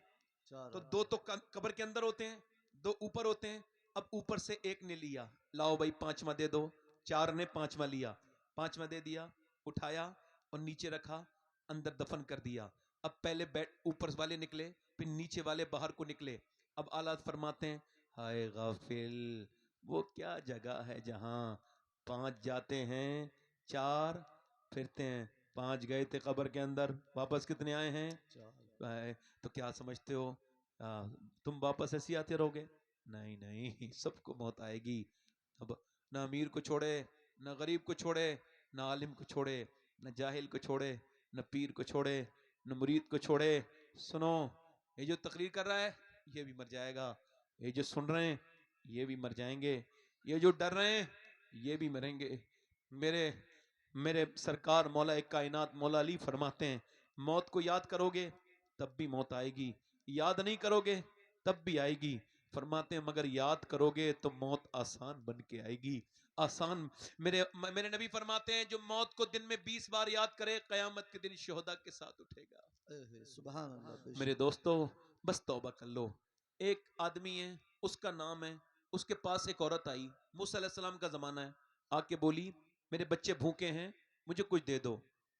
तो 2 तो कब्र के अंदर होते हैं, 2 ऊपर होते हैं। अब ऊपर से एक ने लिया, लाओ भाई 5वां दे दो। 4 ने 5वां लिया, 5वां दे दिया, उठाया और नीचे रखा, अंदर दफन कर दिया। अब पहले बैठ ऊपर वाले निकले, फिर नीचे वाले बाहर को निकले। अब आला फरमाते हैं हाय गाफिल वो क्या जगह है जहां 5 जाते हैं, 4 फिरते हैं। 5 गए थे कब्र के अंदर, वापस कितने आए हैं? तो क्या समझते हो तुम वापस ऐसे आते रहोगे? नहीं नहीं, सबको मौत आएगी। अब ना अमीर को छोड़े, ना गरीब को छोड़े, ना आलिम को छोड़े, ना जाहिल को छोड़े, ना पीर को छोड़े, ना मुरीद को छोड़े। सुनो, ये जो तकरीर कर रहा है ये भी मर जाएगा, ये जो सुन रहे हैं ये भी मर जाएंगे, ये जो डर रहे हैं ये भी मरेंगे। मेरे मेरे सरकार मौला कायनात मौला अली फरमाते हैं मौत को याद करोगे तब भी मौत आएगी, याद नहीं करोगे तब भी आएगी। फरमाते हैं मगर याद करोगे तो मौत आसान बन के आएगी। आसान। मेरे नबी फरमाते हैं जो मौत को दिन में 20 बार याद करे कयामत के दिन शोहदा के साथ उठेगा। सुभान अल्लाह। मेरे दोस्तों बस तौबा कर लो। एक आदमी है, उसका नाम है, उसके पास एक औरत आई, मूसा अलैहि सलाम का जमाना है, आके बोली मेरे बच्चे भूखे हैं मुझे कुछ दे दो।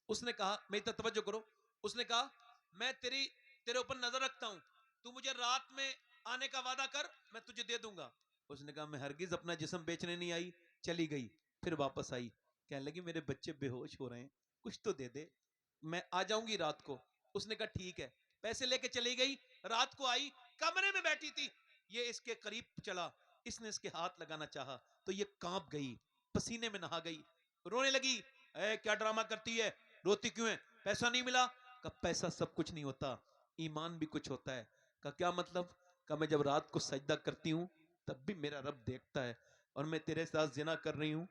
उसने कहा मेरी तरफ तवज्जो करो, उसने कहा मैं तेरे ऊपर नजर रखता हूं, तू मुझे रात में आने का वादा कर मैं तुझे दे दूंगा। उसने कहा मैं हरगिज अपना जिस्म बेचने नहीं आई। चली गई, फिर वापस आई, कहने लगी मेरे बच्चे बेहोश हो रहे हैं, कुछ तो दे दे, मैं आ जाऊंगी रात को। उसने कहा ठीक है, पैसे लेके चली गई। रात को आई, कमरे में बैठी थी, ये इसके करीब चला, इसने इसके हाथ लगाना चाहा तो ये कांप गई, पसीने में नहा गई, रोने लगी। क्या ड्रामा करती है, रोती क्यों है, पैसा नहीं मिला? कहा पैसा सब कुछ नहीं होता, ईमान भी कुछ होता है। कहा क्या मतलब? कहा मैं जब रात को सजदा करती हूँ तब भी मेरा रब देखता है, और मैं तेरे साथ जिना कर रही हूं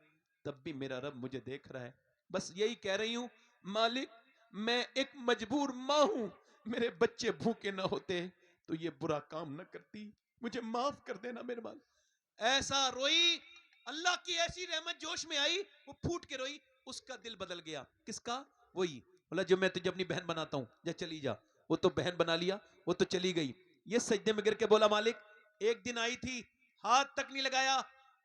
तब भी मेरा रब मुझे देख रहा है। बस यही कह रही हूं, मालिक मैं एक मजबूर मां हूं, मेरे बच्चे भूखे ना होते तो ये बुरा काम ना करती, मुझे माफ कर देना मेरे मालिक। ऐसा रोई, अल्लाह की ऐसी रहमत जोश में आई, वो फूट के रोई, उसका दिल बदल गया। किसका? वही बोला जो मैं तुझे अपनी बहन बनाता हूं, जा चली जा। वो तो बहन बना लिया, वो तो चली गई। ये सजदे में गिर के बोला मालिक एक दिन आई थी, हाथ तक नहीं लगाया,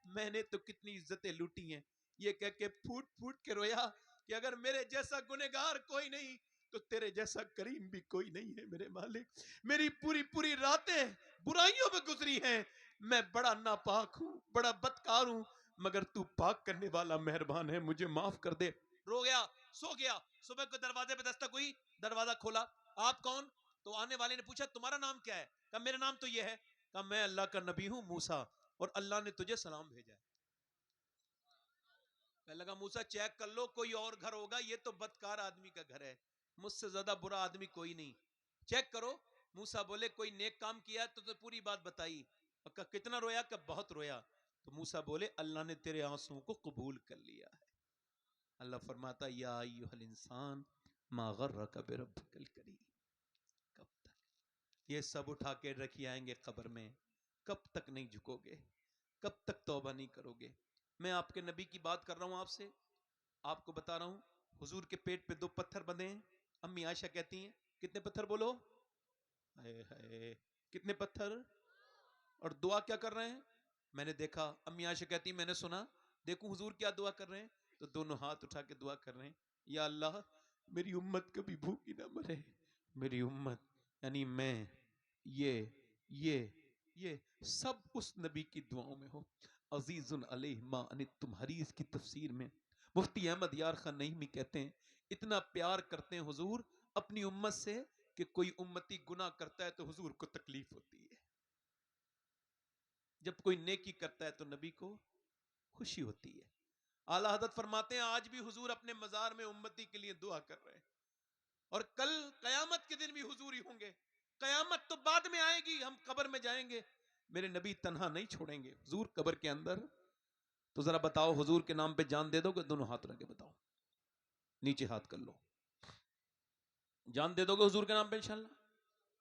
मैंने तो कितनी इज्जतें लूटी हैं। ये कह के फूट फूट के रोया कि अगर मेरे जैसा गुनहगार कोई नहीं तो तेरे जैसा करीम भी कोई नहीं है मेरे मालिक। मेरी पूरी पूरी रातें बुराइयों में गुजरी हैं, मैं बड़ा नापाक हूं, बड़ा बदकार हूं, मगर तू पाक करने वाला मेहरबान है, मुझे माफ कर दे। रो गया, सो गया। सुबह को दरवाजे पे दस्तक हुई, दरवाजा खोला, आप कौन? तो आने वाले ने पूछा तुम्हारा नाम क्या है? कहा मेरा नाम तो यह है। कहा मैं अल्लाह का नबी हूं मूसा, और अल्लाह ने तुझे सलाम भेजा है। कहने लगा मूसा चेक कर लो कोई और घर होगा, ये तो बदकार आदमी का घर है, मुझसे ज्यादा बुरा आदमी कोई नहीं, चेक करो। मूसा बोले कोई नेक काम किया तो पूरी बात बताई। और कहा कितना रोया? कहा बहुत रोया। तो मूसा बोले अल्लाह ने तेरे आंसुओं को कबूल कर लिया है। अल्लाह फरमाता या अय्युहल इंसान मा गर्रका बिरब्बिकल करीम। कब तक ये सब उठा के रखी आएंगे कब्र में, कब तक नहीं झुकोगे, कब तक तौबा नहीं करोगे? मैं आपके नबी की बात कर रहा हूं आपसे, आपको बता रहा हूं हुजूर के पेट पे 2 पत्थर बंधे हैं। अम्मी आयशा कहती हैं कितने पत्थर बोलो? हाय हाय, कितने पत्थर? और दुआ क्या कर रहे हैं? मैंने देखा, अम्मी आयशा कहती मैंने सुना, देखूं हुजूर क्या दुआ कर रहे हैं? तो दोनों हाथ उठा के दुआ कर रहे हैं, या अल्लाह मेरी उम्मत कभी भूखी ना मरे, मेरी उम्मत यानी मैं, ये ये ये सब उस नबी की दुआओं में हो। अजीजुन अलैहि मा अनित्तुम हरीस की तफसीर में मुफ्ती अहमद यार खान नईमी कहते हैं इतना प्यार करते हैं हुजूर अपनी उम्मत से कि कोई उम्मती गुनाह करता है तो हुजूर को तकलीफ होती है, जब कोई नेकी करता है तो नबी को खुशी होती है। आला हजरत फरमाते हैं आज भी हुजूर अपने मजार में उम्मती के लिए दुआ कर रहे हैं, और कल कयामत के दिन भी हुजूर ही होंगे। कयामत तो बाद में आएगी, हम कब्र में जाएंगे, मेरे नबी तन्हा नहीं छोड़ेंगे हुजूर कब्र के अंदर। तो जरा बताओ हुजूर के नाम पे जान दे दोगे? दोनों हाथ रख के बताओ, नीचे हाथ कर लो, जान दे दोगे हुजूर के नाम पे इंशाल्लाह?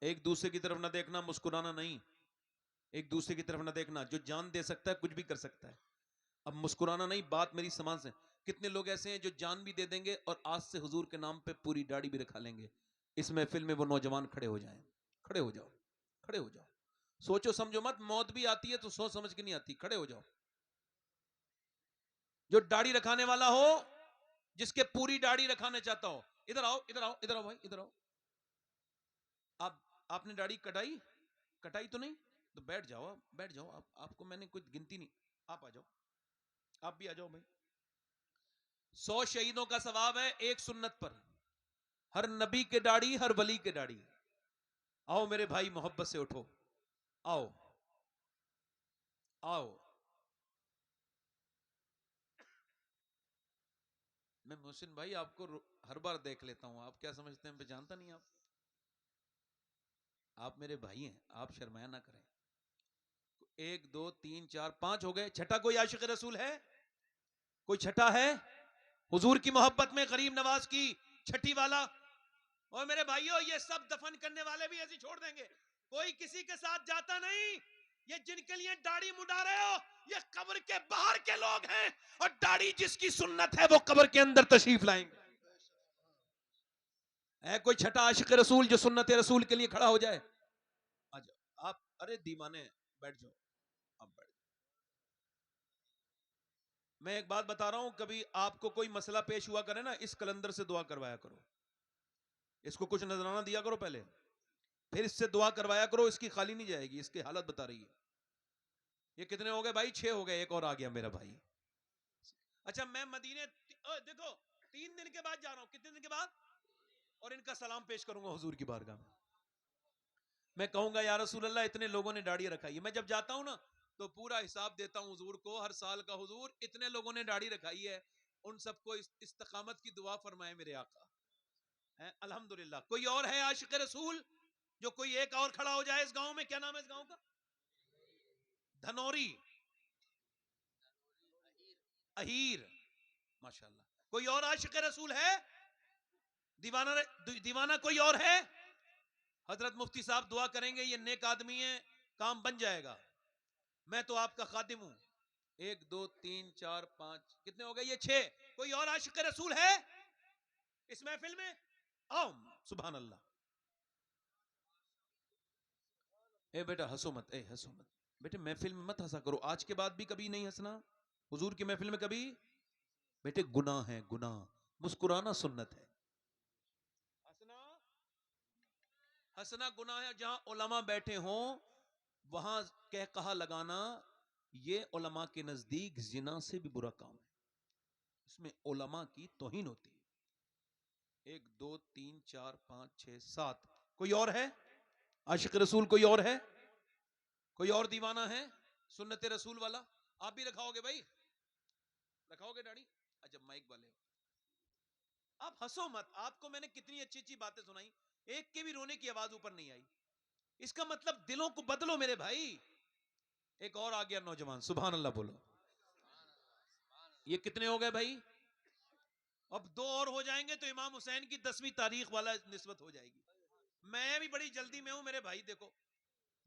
एक दूसरे की तरफ ना देखना, मुस्कुराना नहीं, एक दूसरे की तरफ ना देखना। जो जान दे सकता है कुछ भी कर सकता है, अब मुस्कुराना नहीं, बात मेरी समाज से। कितने लोग ऐसे हैं जो जान भी दे देंगे और आज से हुजूर के नाम पे पूरी दाढ़ी भी रखा लेंगे। इस महफिल में वो नौजवान खड़े हो जाएं, खड़े हो जाओ, खड़े हो जाओ, सोचो समझो मत, मौत भी आती है तो सोच समझ के नहीं आती, खड़े हो जाओ। जो दाढ़ी रखाने वाला हो, जिसके पूरी दाढ़ी रखाने चाहता हो, इधर आओ, इधर आओ, इधर आओ भाई, इधर आओ। आप आपने दाढ़ी कटाई? कटाई तो नहीं? तो बैठ जाओ, आप बैठ जाओ, आपको मैंने कुछ गिनती नहीं, आप आ जाओ, आप भी आ जाओ भाई। 100 शहीदों का सवाब है एक सुन्नत पर, हर नबी के दाढ़ी, हर वली के दाढ़ी। आओ मेरे भाई मोहब्बत से उठो, आओ आओ। मैं मोहसिन भाई आपको हर बार देख लेता हूं, आप क्या समझते हैं पहचानता नहीं? आप मेरे भाई हैं, आप शर्माया ना करें। 1 2 3 4 5 हो गए, छठा कोई आशिक रसूल है? कोई छठा है? हुजूर की मोहब्बत में गरीब नवाज की छठी वाला। और मेरे भाइयों ये सब दफन करने वाले भी ऐसे छोड़ देंगे, कोई किसी के साथ जाता नहीं। ये जिनके लिए दाढ़ी मुड़ा रहे हो ये कब्र के बाहर के लोग हैं, और दाढ़ी जिसकी सुन्नत है वो कब्र के अंदर तशरीफ लाएंगे। है कोई छठा आशिक रसूल जो सुन्नत रसूल के लिए खड़ा हो जाए? आ जाओ आप, अरे दीवाने बैठ जाओ, आप बैठ। मैं एक बात बता रहा हूं, कभी आपको कोई मसला पेश हुआ करे ना, इस कलंदर से दुआ करवाया करो, इसको कुछ नजराना दिया करो पहले, फिर इससे दुआ करवाया करो, इसकी खाली नहीं जाएगी, इसकी हालत बता रही है। ये कितने हो गए भाई? 6 हो गए, एक और आ गया मेरा भाई। अच्छा, मैं मदीने देखो 3 दिन के बाद जा रहा हूं। कितने दिन के बाद? और इनका सलाम पेश करूंगा हुजूर की बारगाह में। मैं कहूंगा या रसूल अल्लाह, इतने लोगों ने दाढ़ी रखाई है। मैं जब जाता हूं ना तो पूरा हिसाब देता हूं हुजूर को हर साल का, हुजूर इतने लोगों ने दाढ़ी रखाई है, उन सबको इस्तकामत की दुआ फरमाए मेरे आका है। अल्हम्दुलिल्लाह। कोई और है आशिक रसूल? जो कोई एक और खड़ा हो जाए इस गांव में। क्या नाम है इस गांव का? धनौरी, अहीर, माशाल्लाह। कोई और आशिक रसूल है? दीवाना, दीवाना कोई और है? हजरत मुफ्ती साहब दुआ करेंगे, ये नेक आदमी है, काम बन जाएगा। मैं तो आपका खादिम हूं। 1 2 3 4 5, कितने हो गए? ये 6। कोई और आशिक रसूल है इस महफिल में? आओ, सुभान अल्लाह। ए बेटा हंसो मत, ए हंसो मत बेटे, महफिल में मत हंसा करो। आज के बाद भी कभी नहीं हंसना हुजूर की महफिल में कभी। बेटे गुनाह है, गुनाह। मुस्कुराना सुन्नत है, हंसना, हंसना गुनाह है। जहां उलमा बैठे हों वहां कह कहा लगाना, ये उलमा के नजदीक जिना से भी बुरा काम है। इसमें उलमा की तौहीन होती है। 1 2 3 4 5 6 7। कोई और है आशिक रसूल? कोई और है? कोई और दीवाना है सुन्नत रसूल वाला? आप भी रखाओगे भाई? रखाओगे दाढ़ी? अच्छा, माइक वाले हो। आप हंसो मत। आपको मैंने कितनी अच्छी अच्छी बातें सुनाई, एक के भी रोने की आवाज ऊपर नहीं आई। इसका मतलब दिलों को बदलो मेरे भाई। एक और आ गया नौजवान, सुभान अल्लाह बोलो। ये कितने हो गए भाई? अब 2 और हो जाएंगे तो इमाम हुसैन की 10वीं तारीख वाला निस्बत हो जाएगी। मैं भी बड़ी जल्दी में हूं मेरे भाई। देखो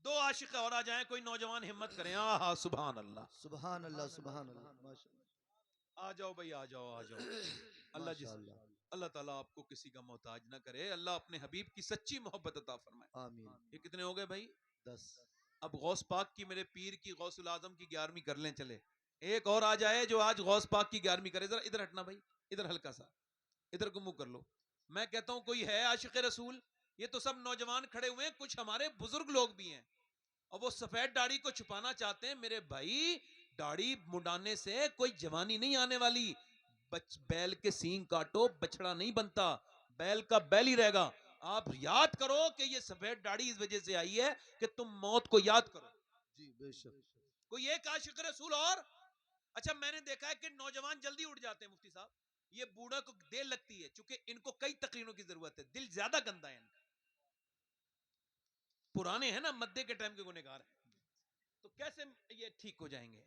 2 आशिक और आ जाएं, कोई नौजवान हिम्मत करें। आहा, सुभान अल्लाह, सुभान अल्लाह, सुभान अल्लाह, माशाअल्लाह, आ जाओ भाई, आ जाओ, आ जाओ। अल्लाह जिस माशाअल्लाह, अल्लाह ताला आपको किसी का मोहताज ना करे। अल्लाह अपने हबीब की सच्ची मोहब्बत अता फरमाए। आमीन। ये कितने हो गए भाई? 10। अब गौस पाक की, मेरे पीर की, गौसुल आजम की 11वीं कर लें। चले एक और आ जाए जो आज गौस पाक की 11वीं करे। जरा इधर हटना भाई, इधर हल्का सा, इधर को मुंह कर लो। मैं कहता हूं कोई है आशिक रसूल? ये तो सब नौजवान खड़े हुए हैं, कुछ हमारे बुजुर्ग लोग भी हैं और वो सफेद दाढ़ी को छुपाना चाहते हैं। मेरे भाई दाढ़ी मुंडाने से कोई जवानी नहीं आने वाली। बैल के सींग काटो, बछड़ा नहीं बनता, बैल का बैल ही रहेगा। आप याद करो कि ये सफेद दाढ़ी इस वजह से आई है कि तुम मौत को याद करो। जी बेशक। कोई एक आशिक रसूल और? अच्छा, मैंने देखा है कि नौजवान जल्दी उठ जाते हैं मुफ्ती साहब। ये बूढ़ा को देर लगती है, चूंकि इनको कई तकरीरों की जरूरत है, दिल ज्यादा गंदा है इनका। पुराने हैं ना, मध्य के टाइम के गुनहगार हैं, तो कैसे ये ठीक हो जाएंगे?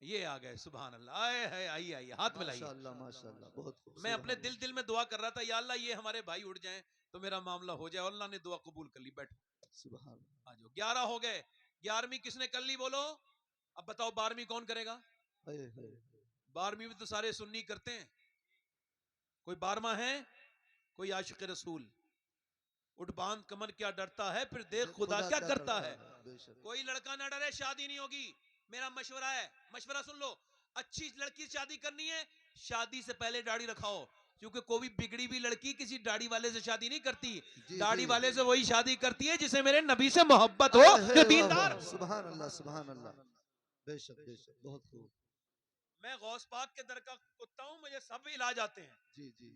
ये आ गए, सुभान अल्लाह। आए है, आइए आइए, हाथ मिलाइए। माशाअल्लाह, माशाअल्लाह, बहुत खूब। मैं सुभान अपने अल्लाह। दिल में दुआ कर रहा था, या अल्लाह ये हमारे भाई उठ जाएं तो मेरा मामला हो जाए। और अल्लाह ने दुआ कबूल कर ली। बैठो, सुभान अल्लाह। आ जाओ। 11 हो गए। 11वीं किसने कर ली बोलो? अब बताओ 12वीं कौन करेगा? हाय हाय। 12वीं भी तो सारे सुन्नी करते हैं। कोई 12वां है? कोई आशिक रसूल? उठ बांध कमर क्या डरता है, फिर देख देख खुदा खुदा क्या क्या करता करता है। है, बेशक। कोई लड़का ना डरे, शादी नहीं होगी। मेरा मशवरा है, मशवरा सुन लो। अच्छी लड़की से शादी करनी है, शादी से पहले दाढ़ी रखाओ, क्योंकि कोई बिगड़ी हुई लड़की किसी दाढ़ी वाले से शादी नहीं करती। जी जी। दाढ़ी वाले से वही शादी करती है जिसे मेरे नबी से मोहब्बत हो, हाय जो हाय, वाह दीनदार वाह, हो। सुभान अल्लाह, सुभान अल्लाह, बेशक बेशक, बहुत खूब। मैं गौस पाक के दर का कुत्ता हूं, मुझे सब इलाज आते हैं। जी जी।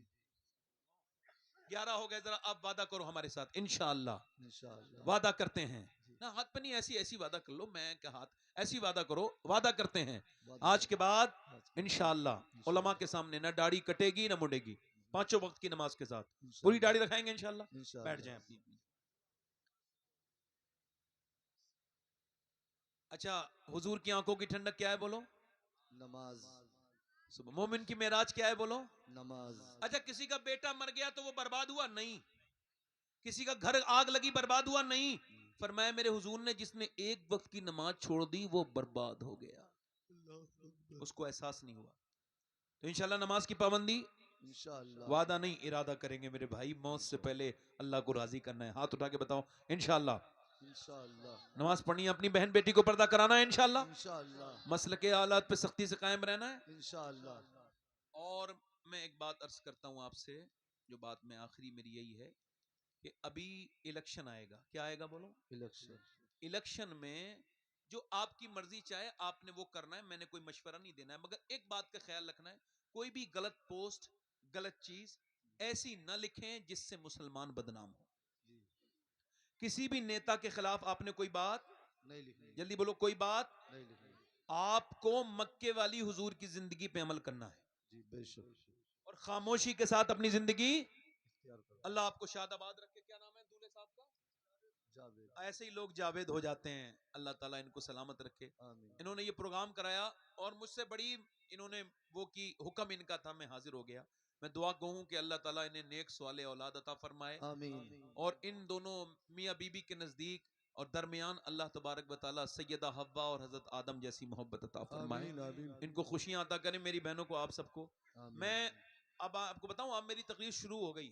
11 हो गए। जरा आप वादा करो हमारे साथ, इंशाअल्लाह इंशाअल्लाह। वादा करते हैं जी। ना। हाथ पे नहीं, ऐसी ऐसी वादा कर लो। मैं क्या हाथ, ऐसी वादा करो, वादा करते हैं वादा आज के बाद आज के बाद इंशाअल्लाह उलमा के सामने ना दाढ़ी कटेगी ना मुड़ेगी, 5 वक्त की नमाज के साथ पूरी इंशाअल्लाह, दाढ़ी रखाएंगे इंशाअल्लाह। बैठ इंशाअल्लाह। जाएं अपनी अपनी। अच्छा, हुजूर की आंखों की ठंडक क्या है बोलो? नमाज, सुबह मोमिन की मेराज क्या है बोलो? नमाज। अच्छा, किसी का बेटा मर गया तो वो बर्बाद हुआ? नहीं। किसी का घर आग लगी बर्बाद हुआ? नहीं। फरमाया मेरे हुजूर ने, जिसने एक वक्त की नमाज छोड़ दी वो बर्बाद हो गया, उसको एहसास नहीं हुआ। तो इंशाल्लाह नमाज की पाबंदी, इंशाअल्लाह, वादा नहीं इरादा करेंगे मेरे भाई। मौत से पहले अल्लाह को राजी करना है। हाथ उठा के बताओ इंशाल्लाह। इंशाअल्लाह, नमाज पढ़नी है, अपनी बहन बेटी को पर्दा कराना है इंशाल्लाह। इंशाअल्लाह, मसल के हालात पे सख्ती से कायम रहना है। इंशाअल्लाह। और मैं एक बात अर्ज करता हूं आपसे, जो बात में आखिरी मेरी यही है कि अभी इलेक्शन आएगा। क्या आएगा बोलो? इलेक्शन। इलेक्शन में जो आपकी मर्जी चाहे आपने वो करना है, मैंने कोई मशवरा नहीं देना है, मगर एक बात का ख्याल रखना है, कोई भी गलत पोस्ट, गलत चीज ऐसी ना लिखें जिससे मुसलमान बदनाम हो। जी किसी भी नेता के खिलाफ आपने कोई बात, नहीं लिखनी, जल्दी बोलो, कोई बात, नहीं लिखनी। आपको मक्के वाली हुजूर की जिंदगी पे अमल करना है जी बेशक और खामोशी के साथ अपनी जिंदगी, इख्तियार करो। अल्लाह आपको शादाबाद रखे। क्या नाम है दूल्हे साहब का? जावेद, ऐसे ही लोग जावेद हो जाते हैं, अल्लाह ताला इनको सलामत रखे। आमीन। इन्होंने ये प्रोग्राम कराया और मुझसे बड़ी इन्होंने वो की, हुक्म इनका था, मैं हाजिर हो गया। मैं दुआ गो हूं कि अल्लाह ताला इन्हें नेक सवाले औलाद अता फरमाए आमीन। और इन दोनों मियाँ बीबी के नजदीक और दरमियान अल्लाह तबारक व तआला सैयदा हव्वा और हजरत आदम जैसी मोहब्बत अता फरमाए, आमीन आमीन इनको खुशियां अता करें। मेरी बहनों को, आप सबको आमीन। मैं अब आपको बताऊं, अब मेरी तकरीर शुरू हो गई।